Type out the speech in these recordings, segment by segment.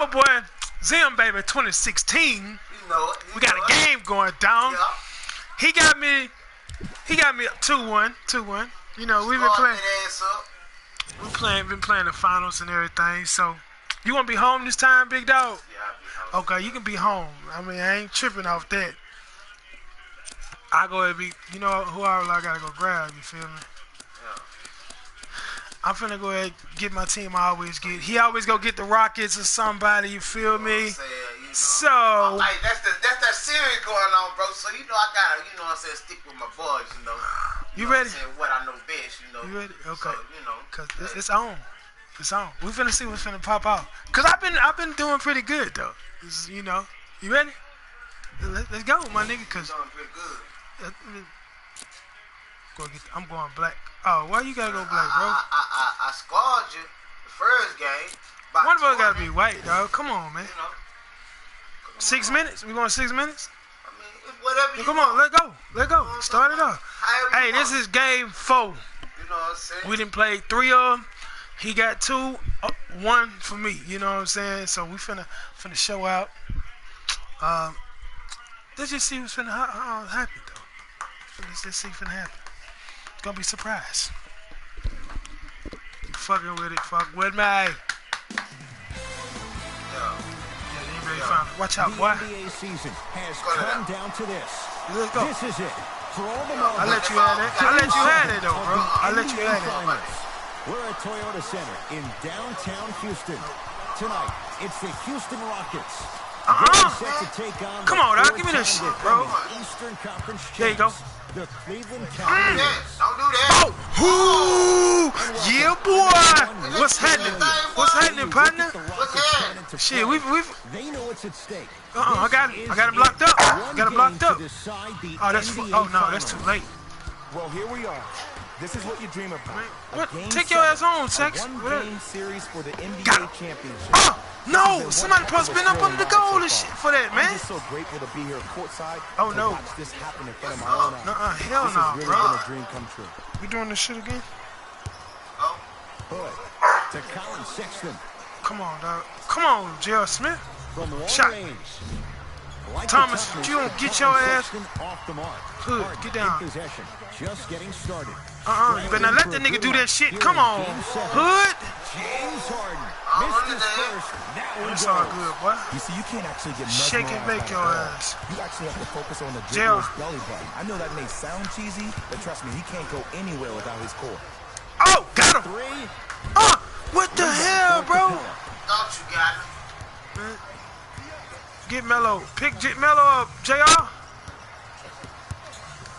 my boy Zemsbaby2016. We got a game going down. Yeah. He got me 2-1. You know, we've been playing the finals and everything. So, you want to be home this time, big dog? Yeah, I'll be home. Okay, you can be home. I mean, I ain't tripping off that. I go ahead and be, you know, whoever I gotta go grab, you feel me? Yeah. I'm finna go ahead and get my team I always get. He always go get the Rockets or somebody, you feel me? So like that's that series going on, bro. So you know I gotta, you know what I'm saying, stick with my boys, you know. You ready? What I know best, you know. You ready? Okay. So, you know. Cause it's on. It's on. We finna see what's finna pop out. Cause I've been doing pretty good though. You know. You ready? Let's go, my nigga. Cause doing pretty good. I'm going black. Oh, why you gotta go black, bro? I scored you the first game. One of us gotta be white, dog. Come on, man. You know. 6 minutes? We going 6 minutes? I mean, it's whatever you Come want. on, let go. Let go. Start it off. Hey, this is game 4. You know what I'm saying? We didn't play 3 of them. He got 2, 1 for me. You know what I'm saying? So we finna show out. Let's just see what's finna happen though. Let's just see what's finna happen. It's gonna be a surprise. Fucking with it. Fuck with me. Watch out, boy. The NBA season has come down to this. Let's go. This is it. For all the I'll let you have it. I'll let you have it, though, bro. I'll let you have it. We're at Toyota Center in downtown Houston. Tonight, it's the Houston Rockets. Set to take on Come on, dog. Give me this shit, bro. Eastern Conference There you go. The Cleveland Cavaliers. Don't do that. Oh, yeah, boy. What's happening? What's happening, partner? What's that? Shit, They know what's at stake. I got him blocked up. Got him blocked up. Oh no, that's too late. Well, here we are. This is what you dream about. What? Take your ass home, Sex. One-game series for the NBA Got him. championship. Oh no! Somebody supposed to been up under the goal and shit for that, I'm man. just so grateful to be here courtside. Oh, no. To watch this happen in front of my own eyes. Hell This no, has really bro. been a dream come true. We doing this shit again? Hood to Colin Sexton. Come on, dog. Come on, J.R. Smith. From long Shot. range. Thomas, you don't get your ass. Off the mark. Hood, get down. In possession. Just getting started. You better not let that nigga do that shit. Come on, Hood. James Harden. Missed his first. That one It's all goes. good, boy. You see, you can't actually get Shake and bake mesmerized by your the ball. ass. You actually have to focus on the JR. dribbler's belly button. I know that may sound cheesy, but trust me, he can't go anywhere without his core. Oh, got him. Three. What the hell, bro? Don't you got it? Get Melo. Pick Melo up, JR.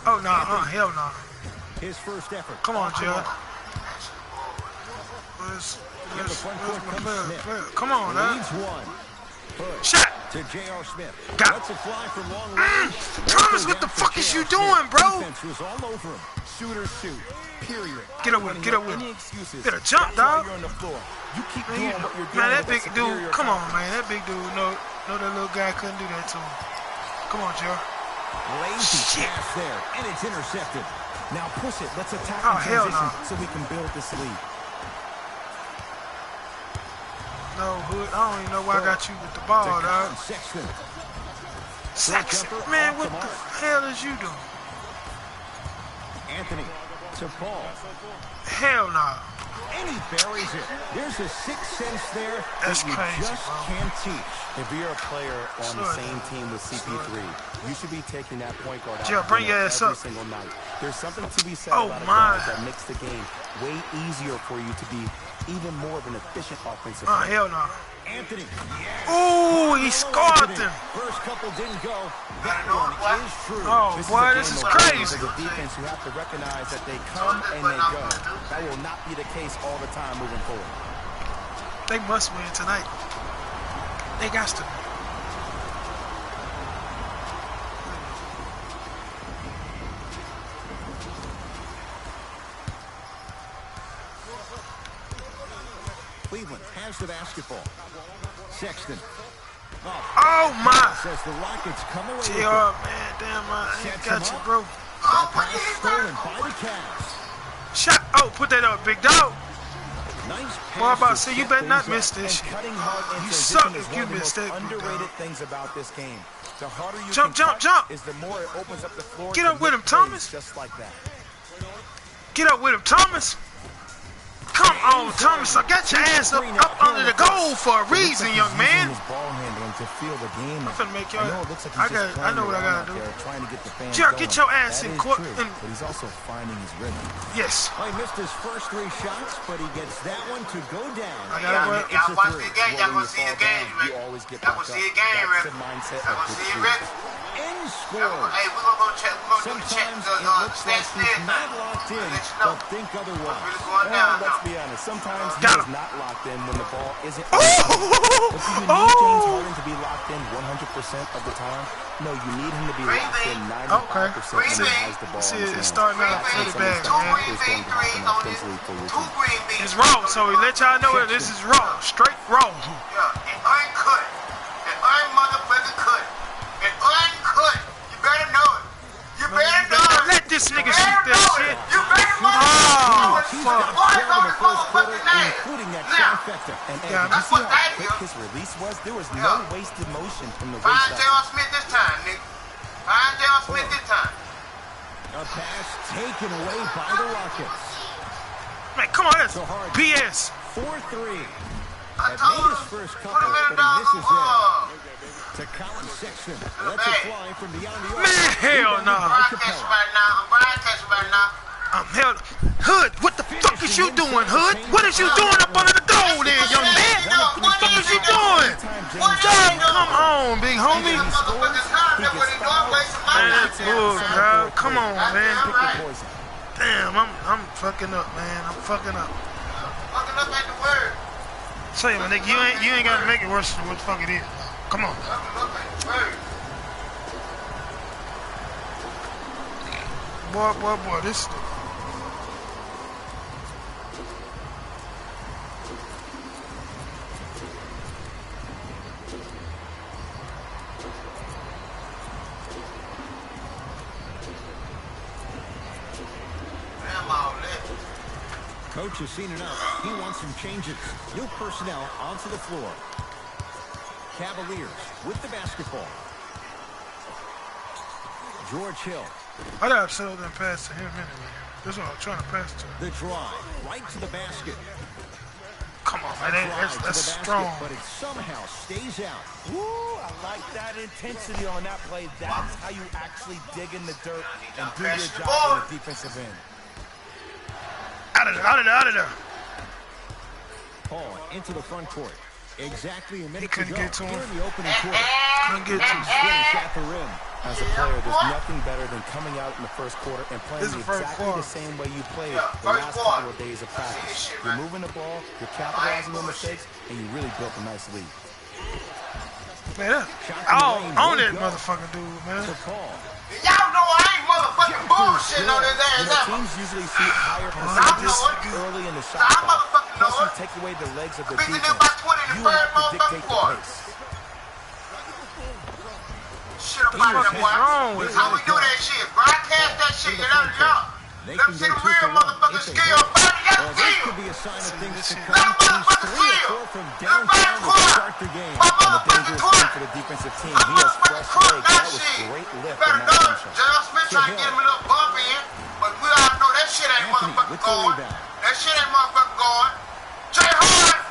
Oh, no. Hell no. His first effort. Come on, JR. In Where's the front court my comes player? Smith. Come on, dog. Leads one. Hood Shot. to J.R. Smith. Got Lets it fly from long range. Thomas, what the fuck is you doing, bro? Defense was all over him. Shooters shoot. Period. Get up with it. Get up with Any it. excuses? Better jump, That's why dog. You're on the floor. You keep Man, doing what you're doing. man, that with big a dude. superior Come on, talent. man. That big dude. No, that little guy couldn't do that to him. Come on, JR. Lazy Shit. pass there, and it's intercepted. Now push it. Let's attack Oh, in hell transition no. so we can build this lead. No, Hood. I don't even know why I got you with the ball, To dog. Colin Sexton. Sexton. Man, what the hell is you doing? Anthony to Paul. Hell no. And he buries it. There's a sixth sense there That's that you crazy, just bro. can't teach. If you're a player on the Sure. same team with CP3, you should be taking that point guard out Jill, of bring dinner your ass every up. single night. There's something to be said Oh, about a my. guard that makes the game way easier for you to be even more of an efficient offensive Oh, player. hell no. Anthony. Ooh, he scored him. First couple didn't go. That one is true. Oh, This boy, is a this game is of crazy. As a defense, you have to recognize that they come and they go. That will not be the case all the time moving forward. They must win tonight. They got to. Cleveland has the basketball. Sexton. Oh, my. Says the Rockets come away with it. JR, man, damn, I ain't got you, bro. That pass stolen by the Cavs. Shot. Oh, put that up, big dog. Nice Boy, I'm about to pass say, to you set better not things miss up. this And shit. cutting hard in You transition suck is if one you of the miss most that, big underrated dog. things about this game. The harder you Jump, can jump, cut jump. is the more it opens up the floor. Get to up with make him, plays Thomas. just like that. Get up with him, Thomas. Come on, Thomas. I got your ass up under the goal for a reason, young man. His ball handling to feel the game. I'm finna make y'all. I know it looks like he's just I know what I playing gotta do. around out there, trying to get the fans Jared, going. get your ass That in is court. true, but he's also finding his rhythm. Yes. Well, he missed his first 3 shots, but he gets that one to go down. I gotta go. Y'all watch the game. Y'all gonna see the game, You Rick. always get Y'all back gonna up. see the game, That's Rick. the mindset Y'all of gonna good see it, teams. Rick. And Hey, scores. we're gonna go check. We're gonna do the check. Sometimes it looks like he's not locked in, but think otherwise. Well, let's be honest. Sometimes he is not locked in when the ball isn't. But do you need James Harden to be locked in 100% of the time? No, you need him to be locked in 95% when he has the ball. See, in his it's hands. starting out That's pretty when bad, some of man. the stuff is going to happen offensively for your team. It's raw, so we let y'all know that this is raw. Straight raw. Yeah, and uncut. And unmotherfucking cut. And uncut. You better know it. You better know it. Let this nigga shoot that shit. You better know it. He's Fuck. got Boy, 12 in the first quarter, motherfucking name. including that Now, trifecta. And Yeah, did you that's see what how that quick is. his release was? There was Yeah. no wasted motion from the Find waist J.R. up. Smith this time, nigga. Find J.R. Smith this time. A pass taken away by the Rockets. Man, come on, that's So hard. PS. 4-3. I Had told made him. his first Put couple, him in but the he dog. misses it. To Colin Sexton. Lets it fly from beyond the arc. Man, hell no. Broadcast right now. I'm broadcasting right now. I'm held. Hood, what the fuck is you doing, Hood? What is you doing up under the goal there, young man? What the fuck is you doing? Dang, come on, big homie. Man, that's bull, bro. Come on, man. Damn, I'm fucking up, man. I'm fucking up. Fucking up ain't the word. Say, my nigga, you ain't gotta make it worse than what the fuck it is. Come on. Fucking up ain't the word. Boy, this. Damn all that. Coach has seen enough. He wants some changes. New personnel onto the floor. Cavaliers with the basketball. George Hill. I gotta settle that pass to him anyway. That's what I'm trying to pass to him. The drive right to the basket. Come on, man. That's Drive to the strong. basket, but it somehow stays out. Woo, I like that intensity on that play. That's how you actually dig in the dirt and do your job on the defensive end. Out of there. Paul into the front court. Exactly a minute couldn't to go. get to him. Here in the opening quarter. Couldn't get to him. Finish at the rim. As a player, there's nothing better than coming out in the first quarter and playing This is the first exactly quarter. the same way you played Yeah, the first last quarter. couple of days of practice. You're moving the ball, you're capitalizing on mistakes, and you really built a nice lead. Man, on that motherfucking dude, man. For Paul. Y'all know I ain't motherfucking bullshitting on his You know, ass. teams usually see higher I percentages know it. early in the shot I clock. motherfucking Plus, know you it. take away the legs of the Beating defense. them by 20 in the You third have to motherfucking dictate the quarter. pace. Shit about that, boy. wrong with How we do that shit? Broadcast that shit. Get out of y'all. They Let can me see go the 2 real for 1 motherfucking if they skill. want. Body got Well, this skill. could be a sign of things to Let come. him motherfucking He's 3 or skill. 4 from Let him downtown to motherfucking start the game. My And a motherfucking dangerous court. thing for the defensive team. My He has motherfucking fresh court. legs. That That was shit. great You lift better on that know it. motion. J.R. Smith trying to get him a little bump in, but we all know that shit ain't Anthony motherfucking with the going. rebound. That shit ain't motherfucking going. Jay Hard.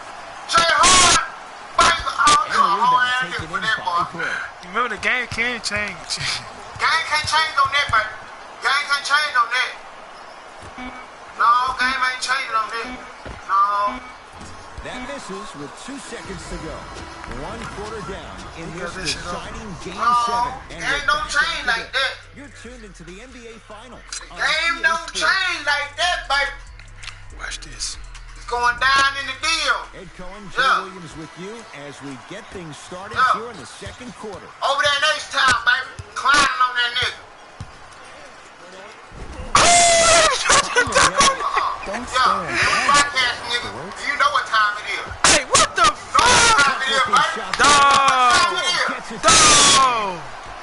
And the rebound Nigga taken for in that by boy. play. Remember, the game can't change. Game can't change on that, baby. Game can't change on that. No, game ain't changing on that. No. That misses with 2 seconds to go. 1 quarter down in got this this shit up. deciding Game No, 7. And game we're don't back change into like this. that. You're tuned into the NBA Finals. on Game EA don't Sports. change like that, baby. Watch this. It's going down in the deal. Ed Cohen, Jay Yeah. Williams with you as we get things started Yeah. here in the second quarter. Over there in H-Town, baby. Climbing on that nigga. Don't Yeah, and we broadcasting, nigga. You know what time it is. Hey, what the You know what fuck? time it is, baby. Dog! Time it is. Gets it. Dog!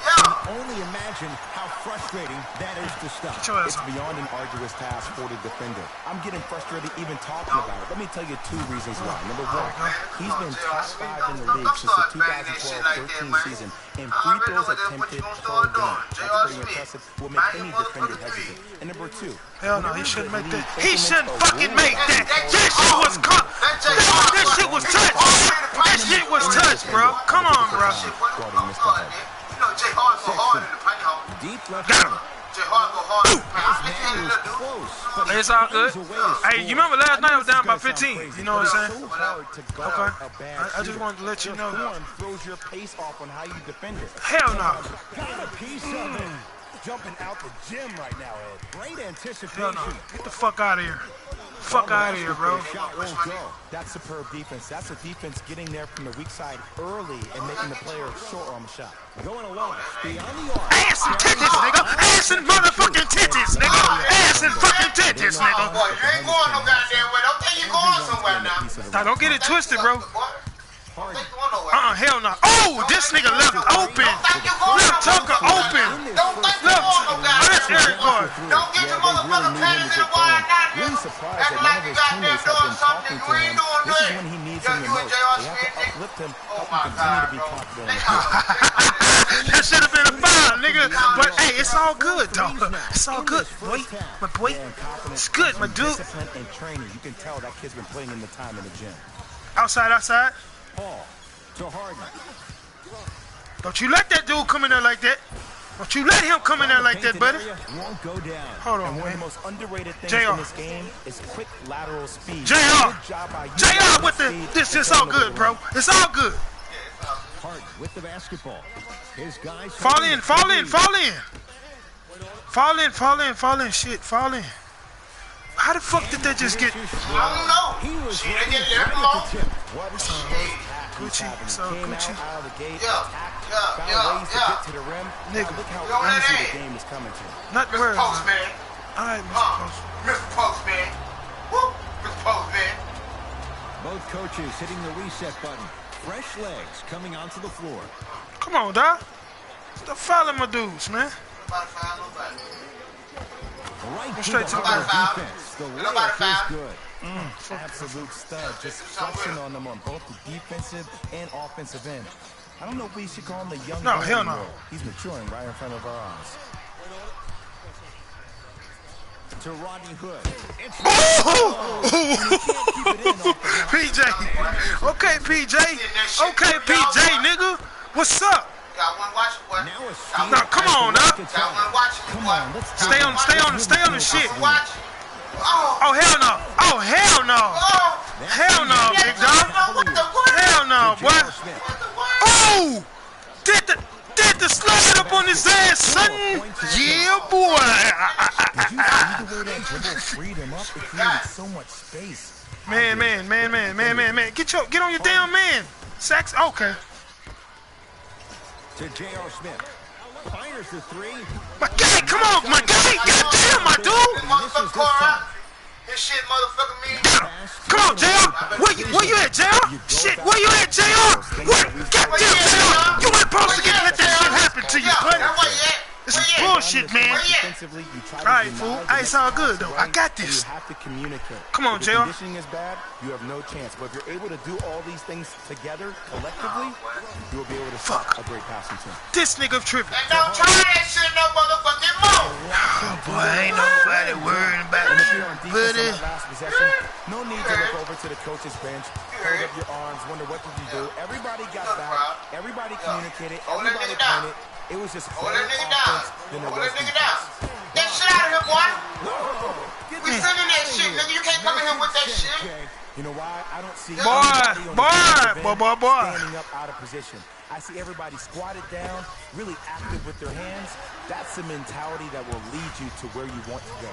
Yeah. Only imagine how frustrating, that is the stuff. It's beyond an arduous task for the defender. I'm getting frustrated even talking about it. Let me tell you 2 reasons why. Number 1, he's been top 5 in the league since the 2012-13 season in free throws attempted per game. That's pretty impressive. Will make any defender hesitate. And number 2, hell no, he shouldn't make that. He shouldn't fucking make that. That shit was caught. That shit was touched. That shit was touched, bro. Come on, bro. You know, Jay Hard go hard in the paint, ho. Deep left Got him. Jay Hard go hard in the paint. It's all good. Hey, you remember last night I was down by 15. You know what I'm saying? Okay. I just wanted to let you know. Throws your pace off on how you defend it. Hell no. got a piece of him. Jumping out the gym right now, Ed. Great anticipation. Hell no. Get the fuck out of here. Fuck out of here, bro. Shot won't go. That's superb defense. That's a defense getting there from the weak side early and making the player short on the shot. Going along. Beyond the arc. Ass and titties, nigga. Ass and motherfucking titties, nigga. Ass and fucking titties, nigga. Boy, you ain't going no goddamn way. Don't think you're going somewhere now. Now, don't get it twisted, bro. Hell no. Oh, this nigga left open. Left Tucker open. Don't think you're going no That's goddamn Eric Gordon. Don't get your motherfucking panties in the wire now, Really nigga. surprised Acting that like none of you his goddamn teammates have doing been something talking you to ain't him. doing This is nothing. when he needs Yeah, him the you and most. J.R. They have Smith, to nigga. uplift him, Oh help my him continue to be God, confident. That should have been a foul, nigga. But hey, it's all good, though. It's all good, boy. My boy. It's good, my dude. Discipline and training. You can tell that kid's been putting in the time in the gym. Outside, outside. Paul to Harden. Don't you let that dude come in there like that. Don't you let him come in there like that, buddy. Won't go down. Hold on, And one of the man. most underrated things JR. in this game is quick lateral speed. JR. Good job by you. JR with the, this all good, bro. It's all good. Harden with the basketball. His guys Fall in, fall in, fall in. Fall in, fall in, fall in, shit, fall in. How the fuck did that just get? I don't know. He was Shit, ready, they get ready there along. to tip. What a Gucci, so Came Gucci. out of the gate, Yeah, attacked, yeah, found yeah, ways to yeah. get to the rim. Nigga. Now look how You know what easy that the is? game is coming to. Not Mr. worried. All Postman. right, Mr. Post. Mr. Postman. Woo, Mr. Postman. Both coaches hitting the reset button. Fresh legs coming onto the floor. Come on, dog. Stop fouling my dudes, man. Nobody foul nobody. Right Go to straight the to the heart of ball. defense. The Nobody layup is foul. good. Absolute stud, just flexing on them on both the defensive and offensive end. I don't know if we should call him the young No, guy hell no. anymore. He's maturing right in front of our eyes. To Rodney Hood. It's PJ. Okay, PJ. Okay, PJ, nigga. What's up? Got one watching, boy. now a steal. Now, come on, now. Got one watching, boy. Stay on the shit. Watch. Oh, Oh, hell no. Oh, hell no. oh. Hell no, big dog. What the what? Hell no, boy. Smith. What the what? Oh! Did the slide up on his ass, son? Yeah, boy. Did you see the way that dribble freed him up? It created so much space. Man. Get on your damn man. Sacks. Okay. To J.R. Smith. Fires the three. My guy, come on, my guy. Goddamn, my dude. Motherfucker Cora. This shit motherfucker me. Come on, JR. Where you at, JR? Shit, where you at, JR? Where? Goddamn, JR. You ain't supposed to get let that shit happen to you, buddy. That's where you at. This is bullshit, man. Defensively, you try to All right, deny fool. the It's all good, though. I got and this. You have to communicate. Come on, If the JR. conditioning is bad, you have no chance. But if you're able to do all these things together, collectively, you'll be able to stop a great passing team. This nigga tripping. And don't try that shit no motherfucking more. Boy, ain't nobody worrying about And if you're me, on defense buddy. on that last possession, no need to look over to the coach's bench, hold up your arms, wonder what did you do. Everybody got back. Everybody communicated. Hold that Everybody nigga down. pointed. It was just Hold better that nigga down. offense than it Hold was that nigga defense. down. Get shit out of here, boy. We sending that shit, nigga. You can't come in here with that shit. You know why? I don't see Boy, anybody on the defensive end boy. standing up out of position. I see everybody squatted down, really active with their hands. That's the mentality that will lead you to where you want to go.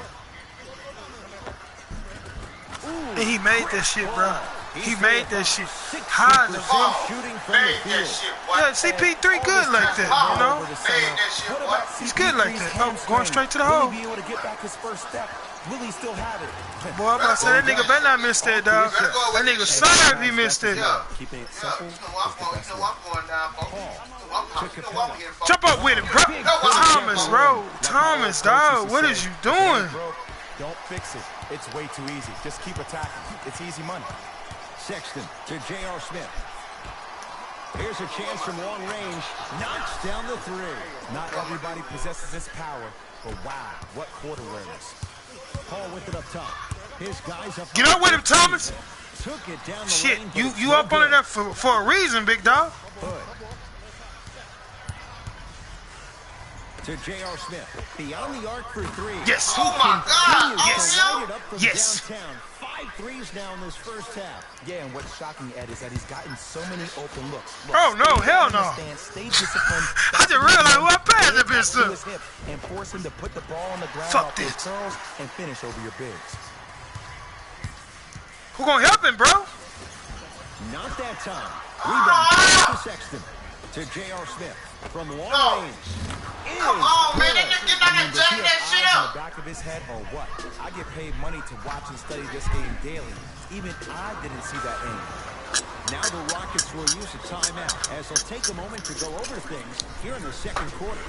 And he made that shit, bro. He made that shit. High the fuck. Shooting from the Made that field. shit, boy. Yeah, CP3 good like that, you know? Made that shit, boy. He's good like that. Oh, going straight to the hole. Will he be able to get back his first step? Will he still have it? Boy, I'm about to say that nigga better not miss that, dog. That nigga sorry if he missed it. Yeah. Keeping it Yeah, simple you is know I'm the going, best you know way. I'm going down, folks. You know I'm Jump up with him, bro. Thomas, bro. Thomas, dog. What is you doing? Don't fix it. It's way too easy. Just keep attacking. It's easy money. Sexton to J.R. Smith. Here's a chance from long range. Knocks down the three. Not everybody possesses this power, but wow, what court awareness. Paul with it up top. His guys up. Get up with him, Thomas. Took it down the Shit, lane, you up under that for a reason, big dog. To J.R. Smith. Beyond the arc for three. Yes. Oh my God. Yes. Yes. Downtown. 5 threes now in this first half. Yeah, and what's shocking, Ed, is that he's gotten so many open looks. Look, Oh, no, hell no. Stay disciplined. I just realized who I passed that bitch to. And force him to put the ball on the ground Fuck off his this. curls and finish over your bigs. Who gonna help him, bro? Not that time. Rebound to Sexton. To J.R. Smith. From long range. Come on, man. That nigga not gonna jack that shit In up. the back of his head or what? I get paid money to watch and study this game daily. Even I didn't see that aim. Now the Rockets will use a timeout as they'll take a moment to go over things here in the second quarter.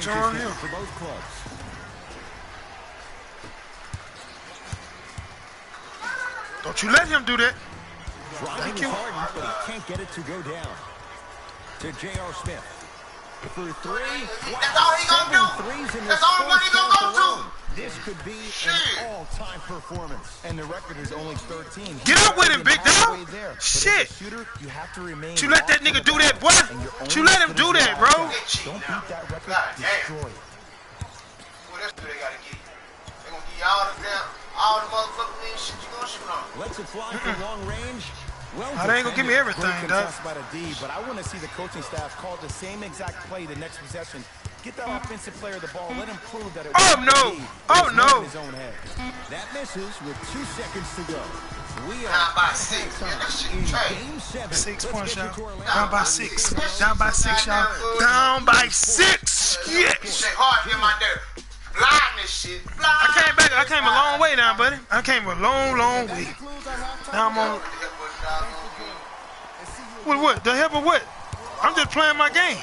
John Hill. For both clubs. Don't you let him do that. Driving you. hard, but he can't get it to go down. To J.R. Smith. For three. That's all he gonna do. Threes in That's this all money first gonna half go to. alone. This could be an all-time performance. And the record is only 13. Get up with him, big dog. There. Shit. As a shooter, you have to remain. You let that nigga do that, boy. You let him do that, bro. Don't beat that record. Destroy it. Well, that's what they gotta get. They gonna give you all the motherfucking shit you gonna shoot on. Lets it fly from long range. Well, They ain't gonna give me everything, Great dog. contest by the D, but I want to see the coaching staff call the same exact play the next possession. Get that offensive player the ball. Let him prove that it Oh, was no. the D, Oh, but it's not no. in his own head. That misses with 2 seconds to go. We are Down by 6, man. That shit in trash. game 7. 6 Let's points, get y'all. you to Orlando. Down by 6. Down by 6, y'all. Down by 6. Yes. Shit hard in my there. Blind this shit. Blind. I came back. I came a long way now, buddy. I came a long, long way. Now I'm on. What? The help of what? I'm just playing my game.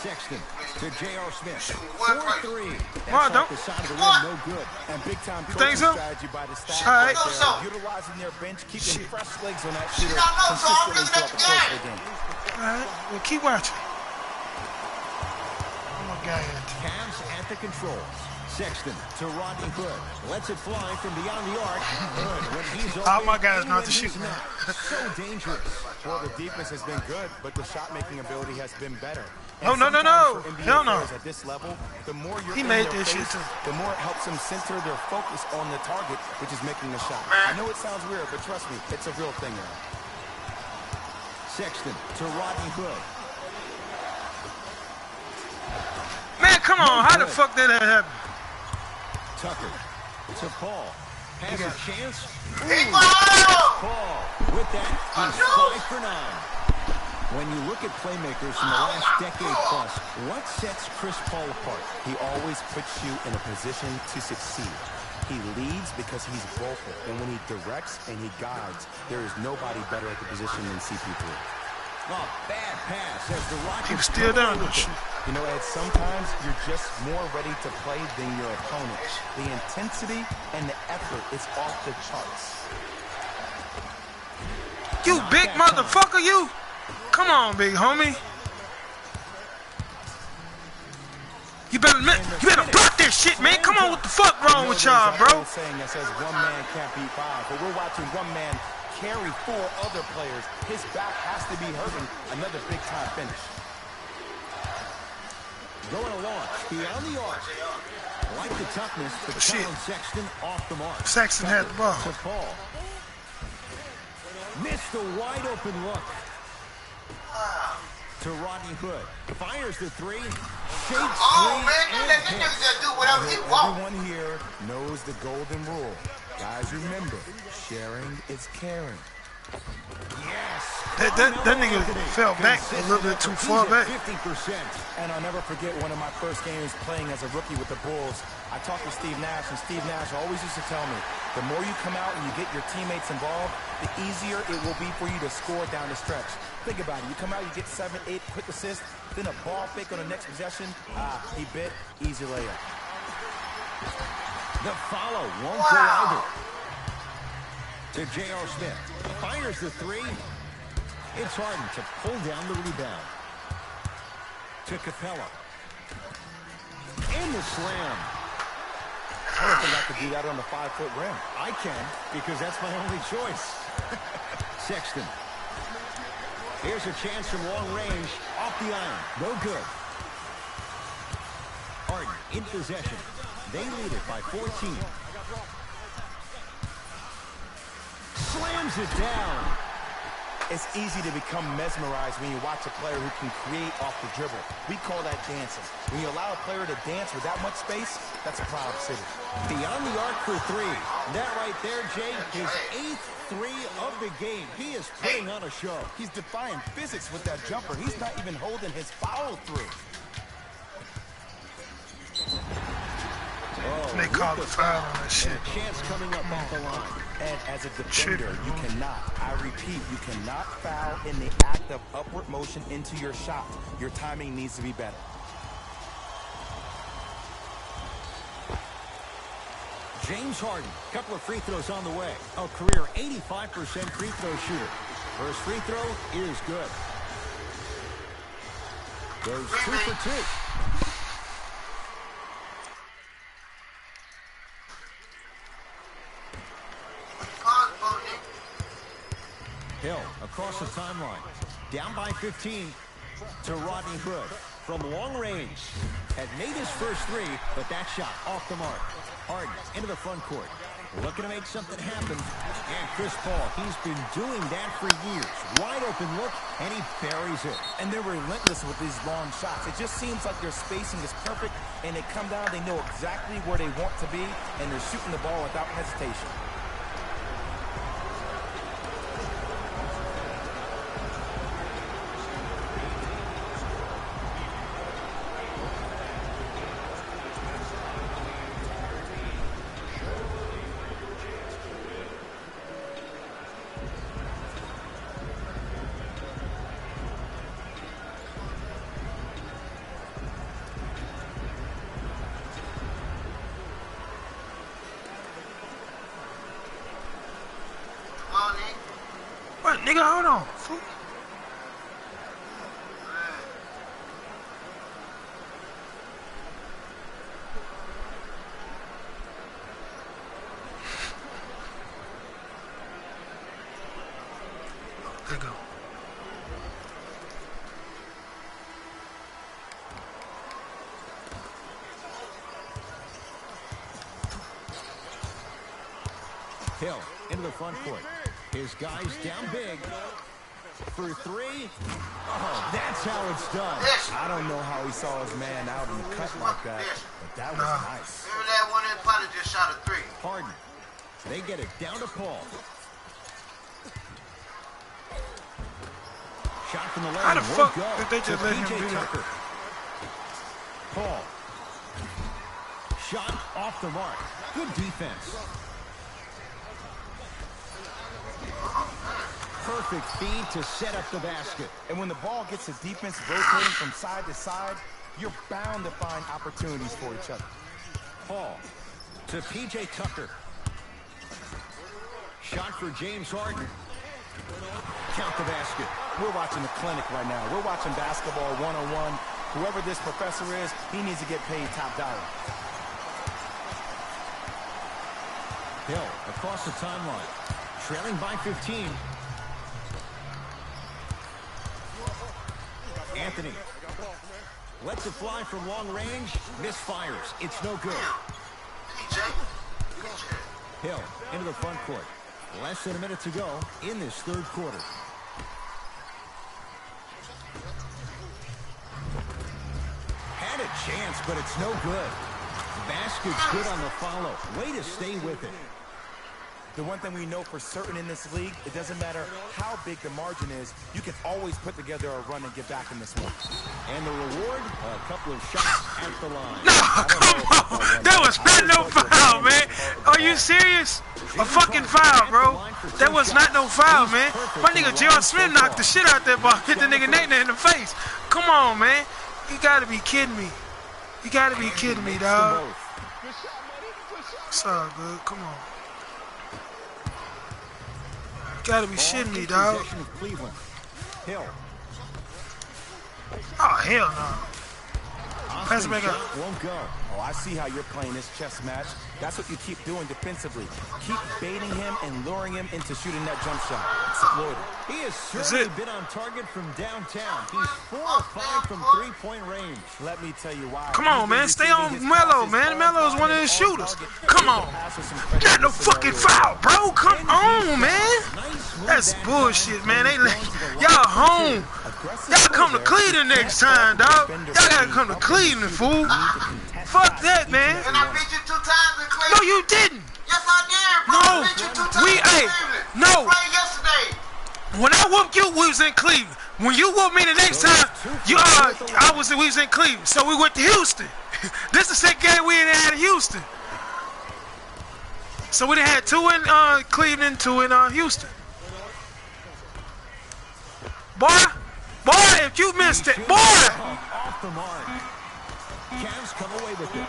Sexton to J.R. Smith. One 4-3. Well, That's don't- off the side of the rim, no good. And big time think coaching so? strategy by the staff. All right. They're utilizing their bench, keeping fresh legs on that shooter I know, so I'm consistently looking throughout at the the course of the game. game. All right. Well, keep watching. Oh my God. Cavs at the controls. Sexton to Rodney Hood. Lets it fly from beyond the arc. Hood, when he's open, All my guys and know how when to he's shoot, man. not. So dangerous. Well, the defense has been good, but the shot-making ability has been better. Oh, And no, no, no. sometimes for NBA Hell no. players at this level, the more you're He in made their that shit face, too. the more it helps them center their focus on the target, which is making the shot. I know it sounds weird, but trust me, it's a real thing now. Sexton to Rodney Hood. Man, come on. How the fuck did that happen? Tucker to Paul. Has a chance. Hey, ball! Paul with that. He's 5 for 9. When you look at playmakers from the last decade plus, what sets Chris Paul apart? He always puts you in a position to succeed. He leads because he's vocal, and when he directs and he guides, there is nobody better at the position than CP3. Oh, bad pass as the He was Rockets still down there. there. You know, Ed, sometimes you're just more ready to play than your opponent. The intensity and the effort is off the charts. You big motherfucker, you. Come on, big homie. You better block that shit, man. Come on, what the fuck wrong with y'all, bro? There's a saying that says one man can't beat 5, but we're watching one man carry 4 other players. His back has to be hurting. Another big-time finish. Going along beyond the arc. Like the toughness, but Shit. Colin Sexton off the mark. Sexton had the ball. To Paul. Missed a wide open look. To Rodney Hood. Fires the 3. Shakes Oh, 3 man. and Let that nigga hits. just do whatever he want. Everyone here knows the golden rule. Guys, remember, sharing is caring. That nigga fell back a little bit too far back. 50%. And I'll never forget one of my first games playing as a rookie with the Bulls. I talked to Steve Nash, and Steve Nash always used to tell me, the more you come out and you get your teammates involved, the easier it will be for you to score down the stretch. Think about it. You come out, you get 7, 8 quick assists, then a ball fake on the next possession. He bit. Easy layup. The follow won't go either. To J.R. Smith. Fires the three. It's Harden to pull down the rebound. To Capella. And the slam. I don't think I could do that on the 5-foot rim. I can, because that's my only choice. Sexton. Here's a chance from long range. Off the iron. No good. Harden in possession. They lead it by 14. Slams it down. It's easy to become mesmerized when you watch a player who can create off the dribble. We call that dancing. When you allow a player to dance with that much space, that's a proud city. Beyond the arc for three. That right there, Jay, his 8th three of the game. He is putting on a show. He's defying physics with that jumper. He's not even holding his foul through. Oh, They call the foul on that shit. A chance coming up off the line. And as a defender, you cannot, I repeat, you cannot foul in the act of upward motion into your shot. Your timing needs to be better. James Harden, couple of free throws on the way. A career 85% free throw shooter. First free throw is good. Goes 2 for 2. Hill across the timeline. Down by 15 to Rodney Hood. From long range. Had made his first three, but that shot off the mark. Harden into the front court. Looking to make something happen. And Chris Paul, he's been doing that for years. Wide open look, and he buries it. And they're relentless with these long shots. It just seems like their spacing is perfect, and they come down, they know exactly where they want to be, and they're shooting the ball without hesitation. What, nigga, hold on. Fool. There you go. Hill into the front court. His guys down big. For three. Oh, that's how it's done. I don't know how he saw his man out and cut like that, but that was nice. Remember that one in Potter just shot a three. Harden. They get it down to Paul. Shot from the lane. How the won't fuck go. did they just To let him PJ do that? Tucker. Paul. Shot off the mark. Good defense. Perfect feed to set up the basket. And when the ball gets the defense rotating from side to side, you're bound to find opportunities for each other. Paul to PJ Tucker. Shot for James Harden. Count the basket. We're watching a clinic right now. We're watching basketball one-on-one. Whoever this professor is, he needs to get paid top dollar. Hill across the timeline. Trailing by 15. Anthony lets it fly from long range. Misfires. It's no good. Hill into the front court. Less than a minute to go in this third quarter. Had a chance, but it's no good. Basket's good on the follow. Way to stay with it. The one thing we know for certain in this league, it doesn't matter how big the margin is, you can always put together a run and get back in this one. And the reward, a couple of shots at the line. No, come on. That was not no foul, man. Are you serious? A fucking foul, bro. That was not no foul, man. My nigga J.R. Smith knocked the shit out that ball. Hit the nigga Nate in the face. Come on, man. You gotta be kidding me. You gotta be kidding me, dog. What's up, dude? Come on. You gotta be shitting me, dog. Hill. Oh, hell no. Pass it back up. Won't go. Oh, I see how you're playing this chess match. That's what you keep doing defensively. Keep baiting him and luring him into shooting that jump shot. Exploit it. He has certainly been on target from downtown. He's 4 or 5 from three-point range. Let me tell you why. Come on, man. Stay on Melo, man. Melo is one of his shooters. Come on. Not no fucking foul, bro. Come on, man. That's bullshit, man. Y'all home. Y'all come to Cleveland next time, dog. Y'all gotta come to Cleveland, fool. Fuck that, man. And I beat you 2 times in Cleveland. No, you didn't. Yes, I did, bro. No, I beat you 2 times in Cleveland. no. We played yesterday. When I whooped you, we was in Cleveland. When you whooped me the next time, we was in Cleveland. So we went to Houston. This is the second game we ain't had in Houston. So we done had 2 in Cleveland, 2 in Houston. Boy, if you missed it, boy. Off the mark. Cavs come away with it.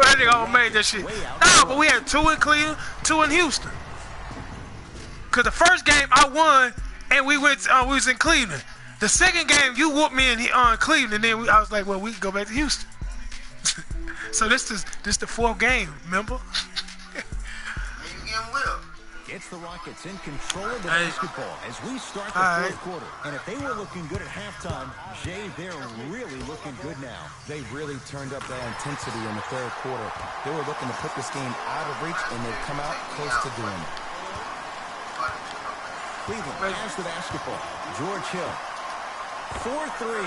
That nigga all made that shit. Nah, but we had 2 in Cleveland, 2 in Houston. Cause the first game I won, and we was in Cleveland. The second game you whooped me in Cleveland, and then I was like, well, we can go back to Houston. So this is the 4th game, remember? You getting whipped. It's the Rockets in control of the basketball as we start the 4th quarter. And if they were looking good at halftime, Jay, they're really looking good now. They really turned up that intensity in the 3rd quarter. They were looking to put this game out of reach, and they've come out close to doing it. Cleveland has the basketball. George Hill. 4-3.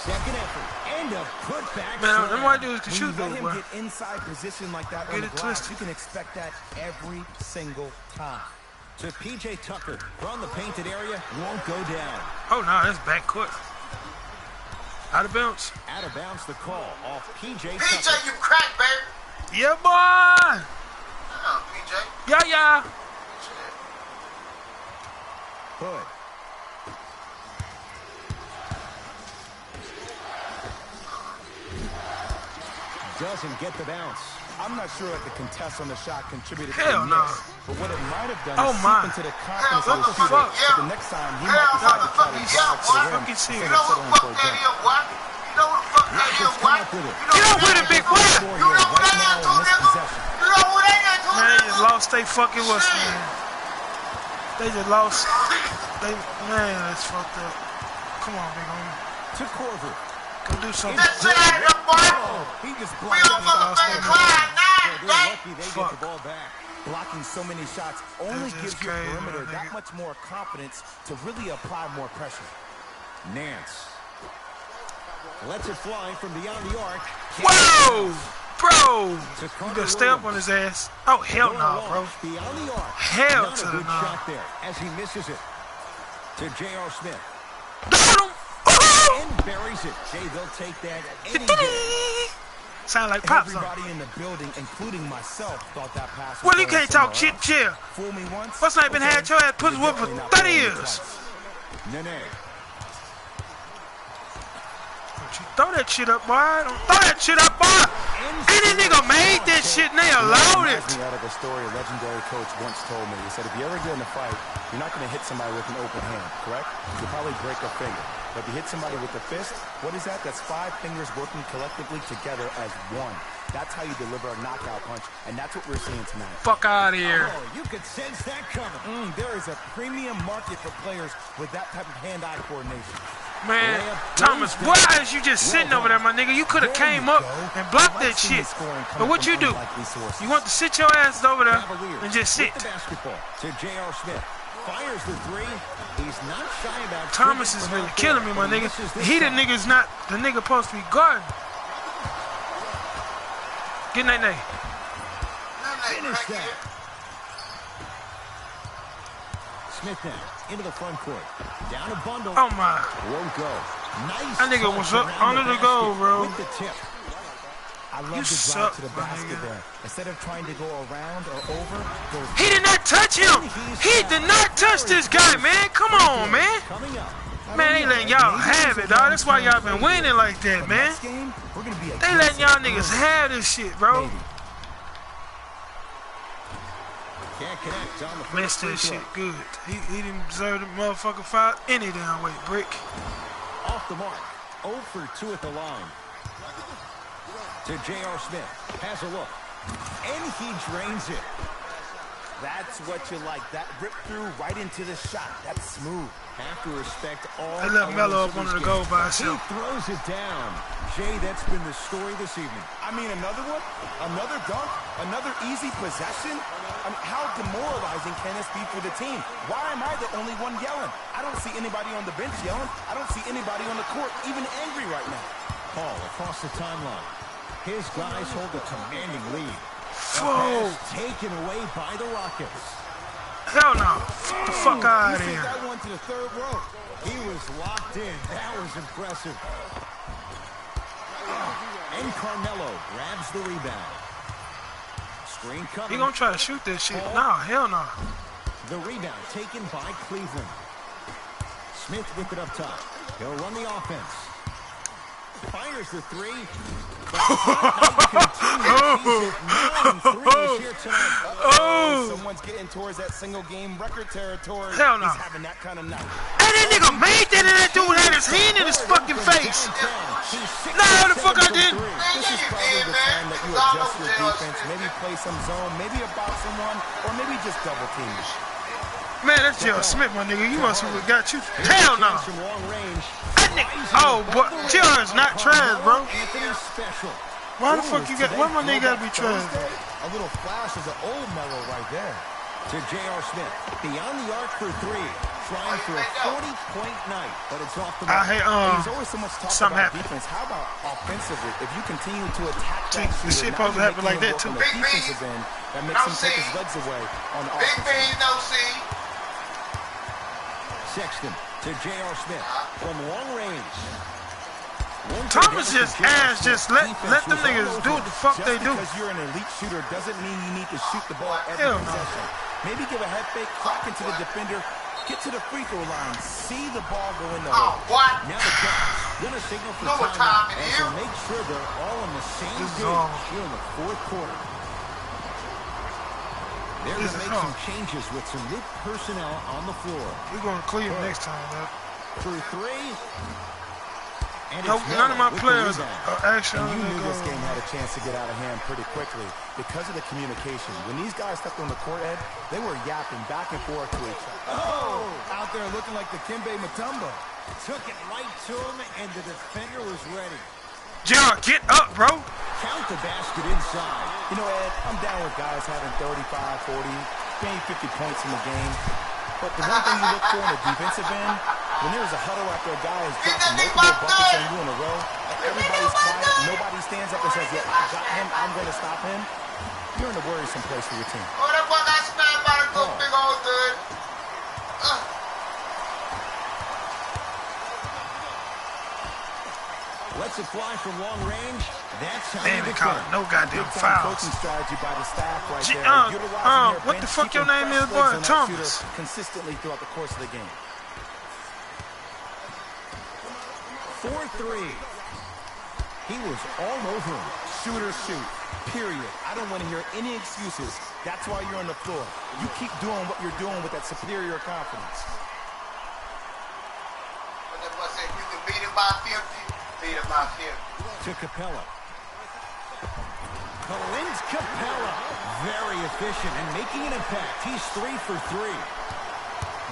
Second effort. And a putback. Man, them white dudes can When shoot you though, let him boy. get inside position like that on the glass, you can expect that every single time. To P.J. Tucker from the painted area. Won't go down. Oh, no, that's back court. Out of bounds. Out of bounds the call off P.J. PJ, Tucker. you crack, baby. Yeah, boy. Oh, PJ. Yeah. Hood. Doesn't get the bounce. I'm not sure if the contest on the shot contributed to Hell the no. miss, but what it might have done Oh, is my. seep into the confidence What of the the shooter. fuck? So the next time, he might decide to try to drive to the rim Fucking shit. You instead know of what the settling fuck for a that dunk. is, what? You know what the fuck that is, what? Get up with it, big boy. You know what they got to, nigga? You know what they got to, Man, they nigga? just lost they fucking what's man. They just lost. Man, that's fucked up. Come on, big homie. To Corver. Go do something. That's it, that boy. He just We blocked on it. motherfucking Clyde 9, They're day. lucky they Fuck. get the ball back. Blocking so many shots only That's gives just your crazy, perimeter my that nigga. much more confidence to really apply more pressure. Nance. Lets it fly from beyond the arc. Whoa! Bro! To You Carter better stay up on Williams. his ass. Oh, hell Going no, bro. launch Beyond the arc. Hell Not to a the good no. shot there as he misses it. To J.R. Smith. Got him! Oh! And buries it. Jay, they'll take that any day. Sound like pop song. Everybody in the building, including myself, thought that pass was Well, you going can't talk somewhere shit, else. chill. Fool me once. What's not been okay, had your ass pussy you're whooped for definitely not 30 fooling me years. twice. Nene. Don't you throw that shit up, boy. Don't throw that shit up, boy. Any nigga made that shit and they allowed it. Reminds me out of a story a legendary coach once told me. He said, if you ever get in a fight, you're not going to hit somebody with an open hand, correct? You'll probably break a finger. But if you hit somebody with a fist, what is that? That's 5 fingers working collectively together as one. That's how you deliver a knockout punch, and that's what we're seeing tonight. Fuck out of here. Oh, you could sense that coming. There is a premium market for players with that type of hand-eye coordination. Man, Thomas, why is you just sitting over there, my nigga? You could have came up and blocked that shit. But what you do? You want to sit your ass over there and just sit. With the basketball to J.R. Smith. Fires the 3. He's not shy about Thomas is really killing me, my nigga. He the nigga's not the nigga supposed to be guarding. Get nay nay. Nene, finish that. Smith now into the front court. Down a bundle. Oh my. Won't go. Nice. That nigga was up under the goal, bro. With the tip. I love You the suck, drive to the my basket nigga. there. Instead of trying to go around or over, goes He did not touch him. He did not touch this guy, man. Come on, man. Coming up. Man, they letting y'all have it, dog. That's why y'all been winning like that, man. next game, we're gonna be They letting y'all niggas have this shit, bro. Maybe. Can't connect on the first Missed free that throw. shit good. He didn't deserve the motherfucking foul any damn way, Brick. Off the mark. 0 for 2 at the line. To J.R. Smith. Has a look. And he drains it. That's what you like. That rip through right into the shot. That's smooth. Have to respect all. They let Melo up elements under of the this goal by game. himself. He throws it down. Jay, that's been the story this evening. I mean, another one, another dunk, another easy possession. I mean, how demoralizing can this be for the team? Why am I the only one yelling? I don't see anybody on the bench yelling. I don't see anybody on the court even angry right now. Paul across the timeline. His guys hold a commanding lead. Whoa. Pass taken away by the Rockets. Hell no. Get the fuck out of You here. sent that one to the third row. He was locked in. That was impressive. And Carmelo grabs the rebound. Screen coming. He gonna try to shoot this shit. Nah, hell no. The rebound taken by Cleveland. Smith with it up top. He'll run the offense. Fires the three. Oh. Someone's getting towards that single game record territory. Hell no. He's having that kind of night. And that nigga made that and that dude had his hand in his fucking face. Nah, the fuck I didn't. This is probably the time that you adjust your defense, maybe play some zone, maybe about someone, or maybe just double team. Man, that's J.R. Smith, my nigga. You must have got you. Hell no. From long range. That nigga. Oh, boy. J.R. is not trash, bro. Anthony special. Why the fuck you got? Why my nigga gotta be trash? A little flash is an old Melo right there. To J.R. Smith. Beyond the arc for three. Trying for a 40-point night, but it's off the mark. I hate, There's always so much talk something about happened. defense. How about offensively? If you continue to attack that See, this shit shooter, supposed to now happen you're like making that, him too. work on the defensive end, that makes him take his legs away on the Big offensive B, end. no C. Sexton to J.R. Smith from long range. Thomas just ass, just let them niggas do what the fuck they do. Just because you're an elite shooter doesn't mean you need to shoot the ball every Hell no. possession. Maybe give a head fake, crack into the defender, get to the free throw line, see the ball go in the Oh, hole. what? Now the Cavs gonna signal for Know what timeout time it as is? they make sure they're all on the same This is page all. here in the fourth quarter. They're This gonna is make all. some changes with some new personnel on the floor. We're going to Cleveland next time, man. Through three. And No, it's none of my Melo with the players rebound. are actually And you on knew the this goal. game had a chance to get out of hand pretty quickly because of the communication. When these guys stepped on the court, Ed, they were yapping back and forth to each other. Oh, out there looking like the Kimbe Mutombo. Took it right to him, and the defender was ready. J.R., get up, bro. Count the basket inside. You know, Ed, I'm down with guys having 35, 40, maybe 50 points in the game. But the one thing you look for in the defensive end, when there's a huddle after a guy is dropping multiple buckets on you in a row, and everybody's quiet, nobody stands up and says, yeah, I got him, I'm going to stop him, you're in a worrisome place for your team. Oh, that boy got smacked by the good big old dude. Lets it fly from long range. That's how Man, you they call it defend. no goddamn Big-time fouls. coaching strategy by the staff right G- there. Utilizing their what the bench, fuck your keeping name is, fresh boy? legs on that Thomas. shooter consistently throughout the course of the game. 4-3. He was all over him. Shoot or shoot, period. I don't want to hear any excuses. That's why you're on the floor. You keep doing what you're doing with that superior confidence. But that boy said, you can beat him by 50, beat him by 50. To Capella. Clint Capella. Very efficient and making an impact. He's 3 for 3.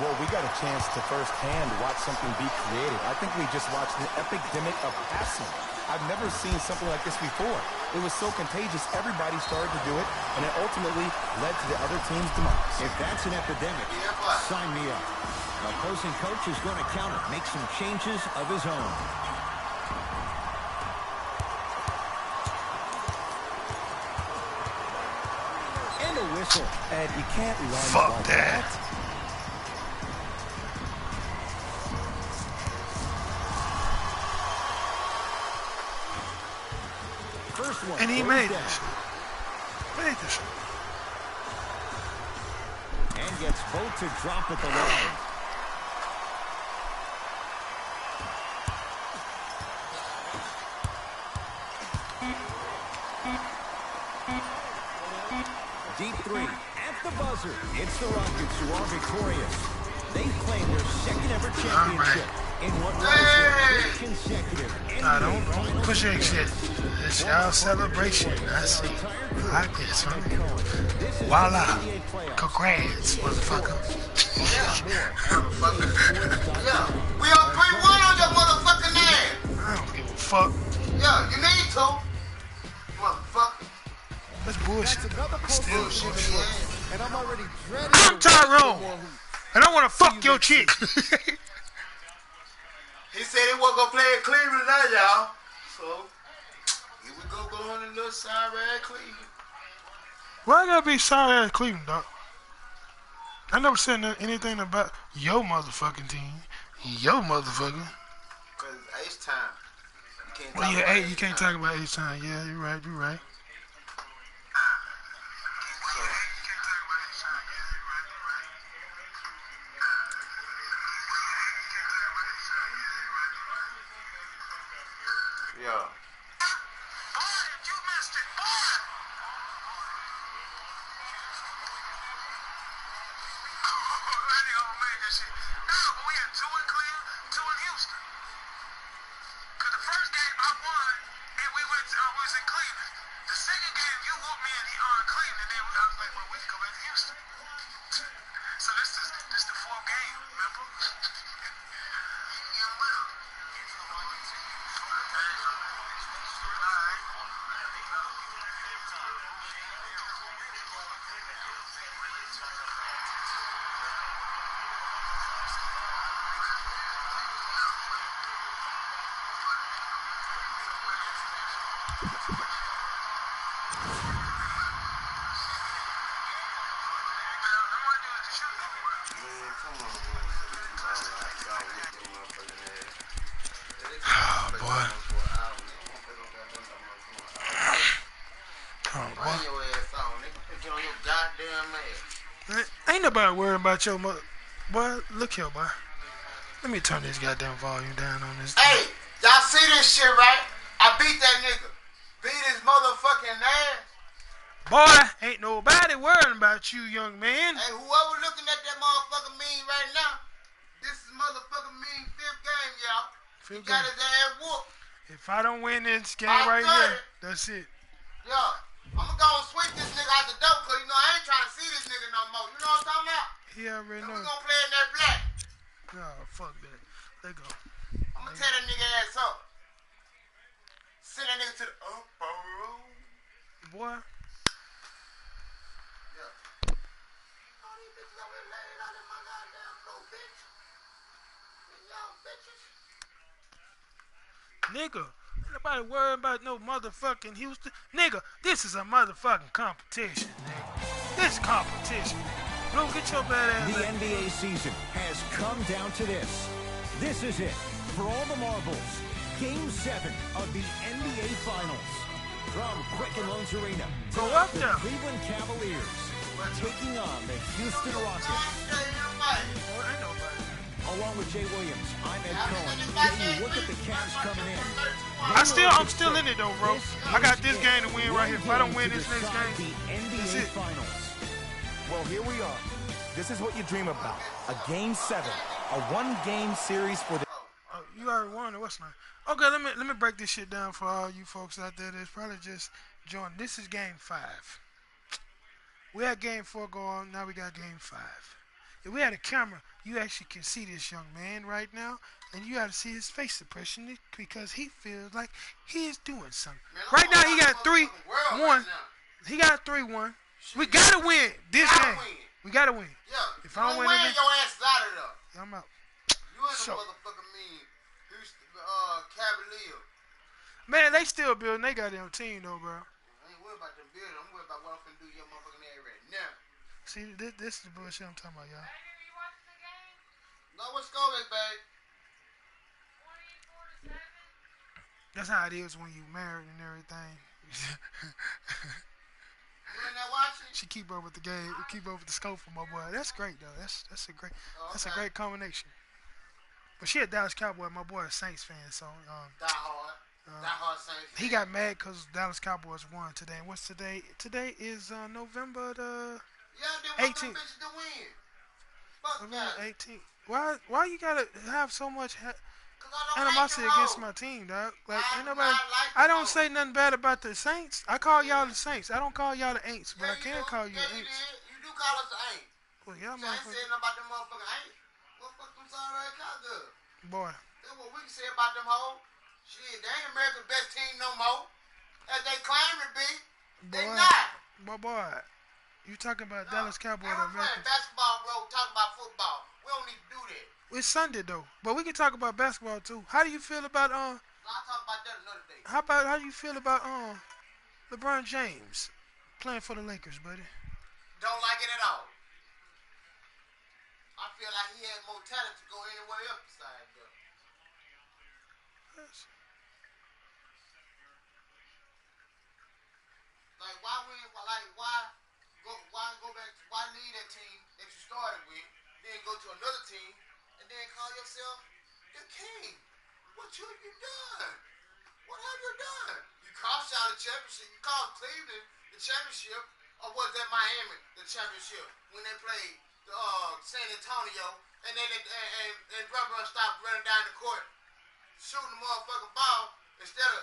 Well, we got a chance to firsthand watch something be created. I think we just watched an epidemic of passing. I've never seen something like this before. It was so contagious, everybody started to do it, and it ultimately led to the other team's demise. If that's an epidemic, sign me up. The opposing coach is going to counter, make some changes of his own. And the whistle. And you can't run Fuck like that. First one. And he goes made down. this. Made this. And gets both to drop at the line. Deep three at the buzzer. It's the Rockets who are victorious. They claim their second ever championship in what was their fifth consecutive NBA Don't push that shit. It's y'all celebration. I see. I guess, huh? Voila. Congrats, motherfucker. Yeah. We on 3-1 on your motherfucking ass. I don't give a fuck. Yeah, you need to. Motherfucker. That's bullshit. Still bullshit. And I'm already dreading. I'm Tyrone, and I want to fuck your chick. He said he wasn't gonna play in Cleveland now, y'all. So here we go on a little sorry ass Cleveland. Why I gotta be sorry ass Cleveland, dog? I never said anything about your motherfucking team. Your motherfucker. Cause it's H time. Well, yeah, hey, you can't talk about H time. Yeah, you're right. You're right. Yeah. Oh, boy. Oh, boy. Run your ass on, nigga. Put you on your goddamn ass. Ain't nobody worried about your mother. Boy, look here, boy. Let me turn this goddamn volume down on this. Hey, y'all see this shit, right? I beat that nigga. Beat his motherfucking ass. Boy, ain't nobody worrying about you, young man. Hey, whoever looking at that motherfucking meme right now, this is motherfucking meme 5th game, y'all. He Fifth got game. his ass whooped. If I don't win this game I right got here, it. that's it. Yeah. I'm gonna go and sweep this nigga out the door, cause you know I ain't trying to see this nigga no more. You know what I'm talking about? He already And we knows. gonna play in that black. No, fuck that. Let go. I'm gonna tear that nigga ass up. Send that nigga to the upper room. Boy, Yeah. All these bitches over here laid out in my goddamn floor, bitch. These young bitches. nigga, ain't nobody worrying about no motherfucking Houston. Nigga, this is a motherfucking competition, nigga. This competition. Bro, get your bad ass The back. NBA season has come down to this. This is it. For all the marbles, Game 7 of the NBA Finals. From Quicken Loans Arena, Go up the there. Cleveland Cavaliers taking on the Houston Rockets. Boy, ain't nobody. Along with Jay Williams, I'm Ed Cohen. Jay, you look at the Cavs coming in. I'm still in it though, bro. I got this game to win right here. If I don't win this next game, the that's NBA it. Finals. Well, here we are. This is what you dream about. A Game 7. A one-game series for the... Oh, you already won it. What's not? Okay, let me break this shit down for all you folks out there that's probably just joined. This is game 5. We had game 4 go on. Now we got game 5. If we had a camera, you actually can see this young man right now, and you got to see his face expression because he feels like he is doing something. Right now, he got 3-1. He got 3-1. We gotta win this game. We gotta win. Yeah. If I don't win your this, ass is out of there. I'm out. You ain't So- no motherfucking mean. Houston, Cavalier. Man, they still building. They got their own team though, bro. I ain't worried about them building. I'm worried about what I'm finna do to your motherfucking ass right now. See, this is the bullshit I'm talking about, y'all. No, what score is, babe? 24-7. That's how it is when you married and everything. You in there watching? She keep up with the game, keep up with the scope for my boy. That's great though. That's a great that's a great combination. But she a Dallas Cowboy. My boy a Saints fan, so Die hard Saints. he got mad because Dallas Cowboys won today. And what's today? Today is November the 18th. To win. Fuck November that. 18th. Why you gotta have so much animosity against my team, dog? Like ain't nobody. I don't say nothing bad about the Saints. I call y'all the Saints. I don't call y'all the Aints, but I can call you the Aints. You do call us the Aints. Well, y'all I ain't saying nothing about them motherfucking Aints. What the fuck them sorry ass cow good? Boy. That's what we can say about them hoes. Shit, they ain't America's best team no more. As they claim to be. They not. Boy. You talking about Dallas Cowboys? I'm playing basketball, bro. Talking about football. We don't need to do that. It's Sunday though, but we can talk about basketball too. How do you feel about I'll talk about that another day. How do you feel about LeBron James playing for the Lakers, buddy? Don't like it at all. I feel like he had more talent to go anywhere else besides that. Yes. Like why go back? Why leave that team that you started with, then go to another team, and then call yourself the king? What have you done? What have you done? You cost y'all the championship. You cost Cleveland the championship, or was that Miami the championship when they played San Antonio and Brother stopped running down the court, shooting the motherfucking ball instead of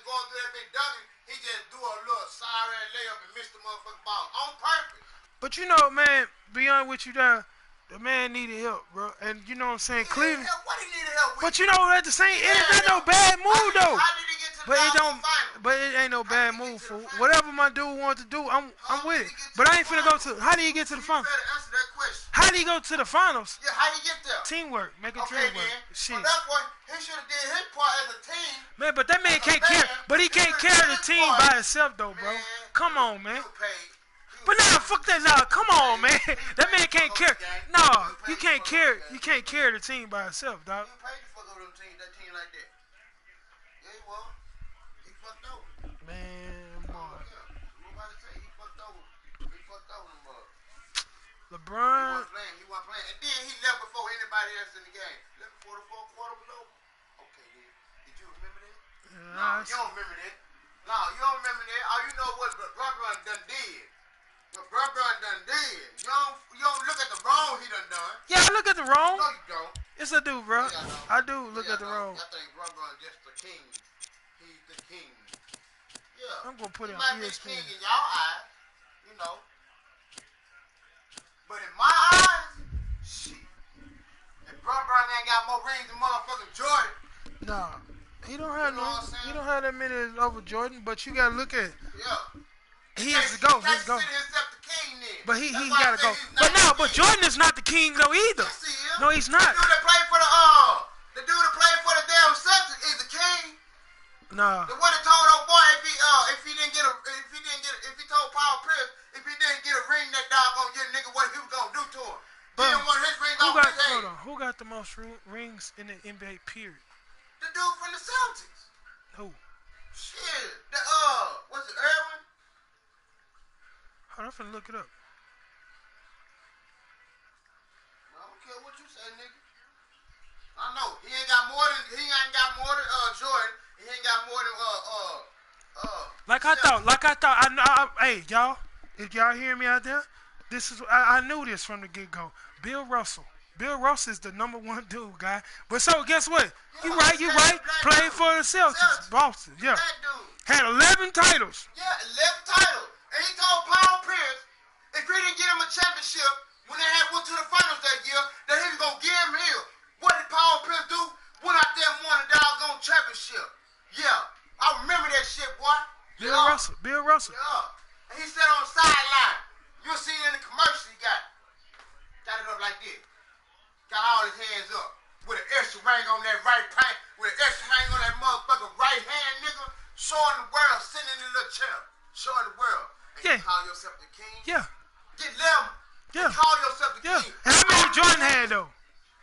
going through that big dunking. He just do a little sorry layup and miss the motherfucking ball on purpose. But you know, man, beyond what you done, the man needed help, bro. And you know what I'm saying, Cleveland. What he needed help with? But you know, at the same, it ain't no bad move though. How did he get to the final? But it ain't no bad move for whatever my dude wants to do. I'm with it. But I ain't finna go to. How did he get to the finals? You better answer that question. How did he go to the finals? Yeah, how you get there? Teamwork, make a Okay, dream work. then. Shit. Well, that point, he should have did his part as a team. Man, but that man can't carry. But he can't carry the team by himself though, bro. Come on, man. But nah, fuck that. Nah, come on, man. That man can't carry. Nah, you can't carry. You can't carry the team by himself, dog. You paid to fuck over that team like that. Yeah, he was. He fucked over. Man, boy. Nobody say he fucked over. He fucked over them boys. LeBron. He wasn't playing. And then he left before anybody else in the game. Left before the fourth quarter was over. Okay, then. Did you remember that? No, you don't remember that. No, you don't remember that. All you know was LeBron done did. LeBron done did. You don't look at the wrong he done done. Yeah, I look at the wrong. No, you don't. Yes, I do, bro. Yeah, I do look at the wrong. I think LeBron just the king. He's the king. Yeah. I'm gonna put it he on might be ESPN. king in y'all eyes, you know. But in my eyes, shit. If LeBron ain't got more rings than motherfucking Jordan. Nah, he don't have You know what I'm saying? he don't have that many over Jordan, but you gotta look at. Yeah. He has to go. He's go. But he gotta go. But no, but Jordan is not the king though either. Yes, he is. No, he's not. The dude that played for the damn Celtics is the king. Nah. The one that told old boy if he told Paul Pierce if he didn't get a ring that dog gonna get a nigga what he was gonna do to him. He didn't want his ring off his head. Hold on. Who got the most rings in the NBA period? The dude from the Celtics. Who? Shit. What's it, Irwin? Hold on, I'm finna look it up. I don't care what you say, nigga. I know he ain't got more than Jordan. He ain't got more than Like I thought. Hey, y'all, if y'all hear me out there, this is I knew this from the get go. Bill Russell. Bill Russell is the number one dude, guy. But so guess what? Yeah, You right. Played for the Celtics. Boston. Yeah. That dude. Had 11 titles. Yeah, 11 titles. And he told Paul Pierce if he didn't get him a championship when they had went to the finals that year, that he was gonna give him here. What did Paul Pierce do? Went out there and won a doggone championship. Yeah, I remember that shit, boy. Bill Russell. Yeah. And he sat on the sideline. You'll see it in the commercial he got. Got it up like this. Got all his hands up. With an extra ring on that right hand. With an extra ring on that motherfucking right hand, nigga. Showing the world, sitting in the little chair. Showing the world. And Yeah. you call yourself the king? Yeah. Get them. Yeah. And call yourself the king. And how many Jordan had though?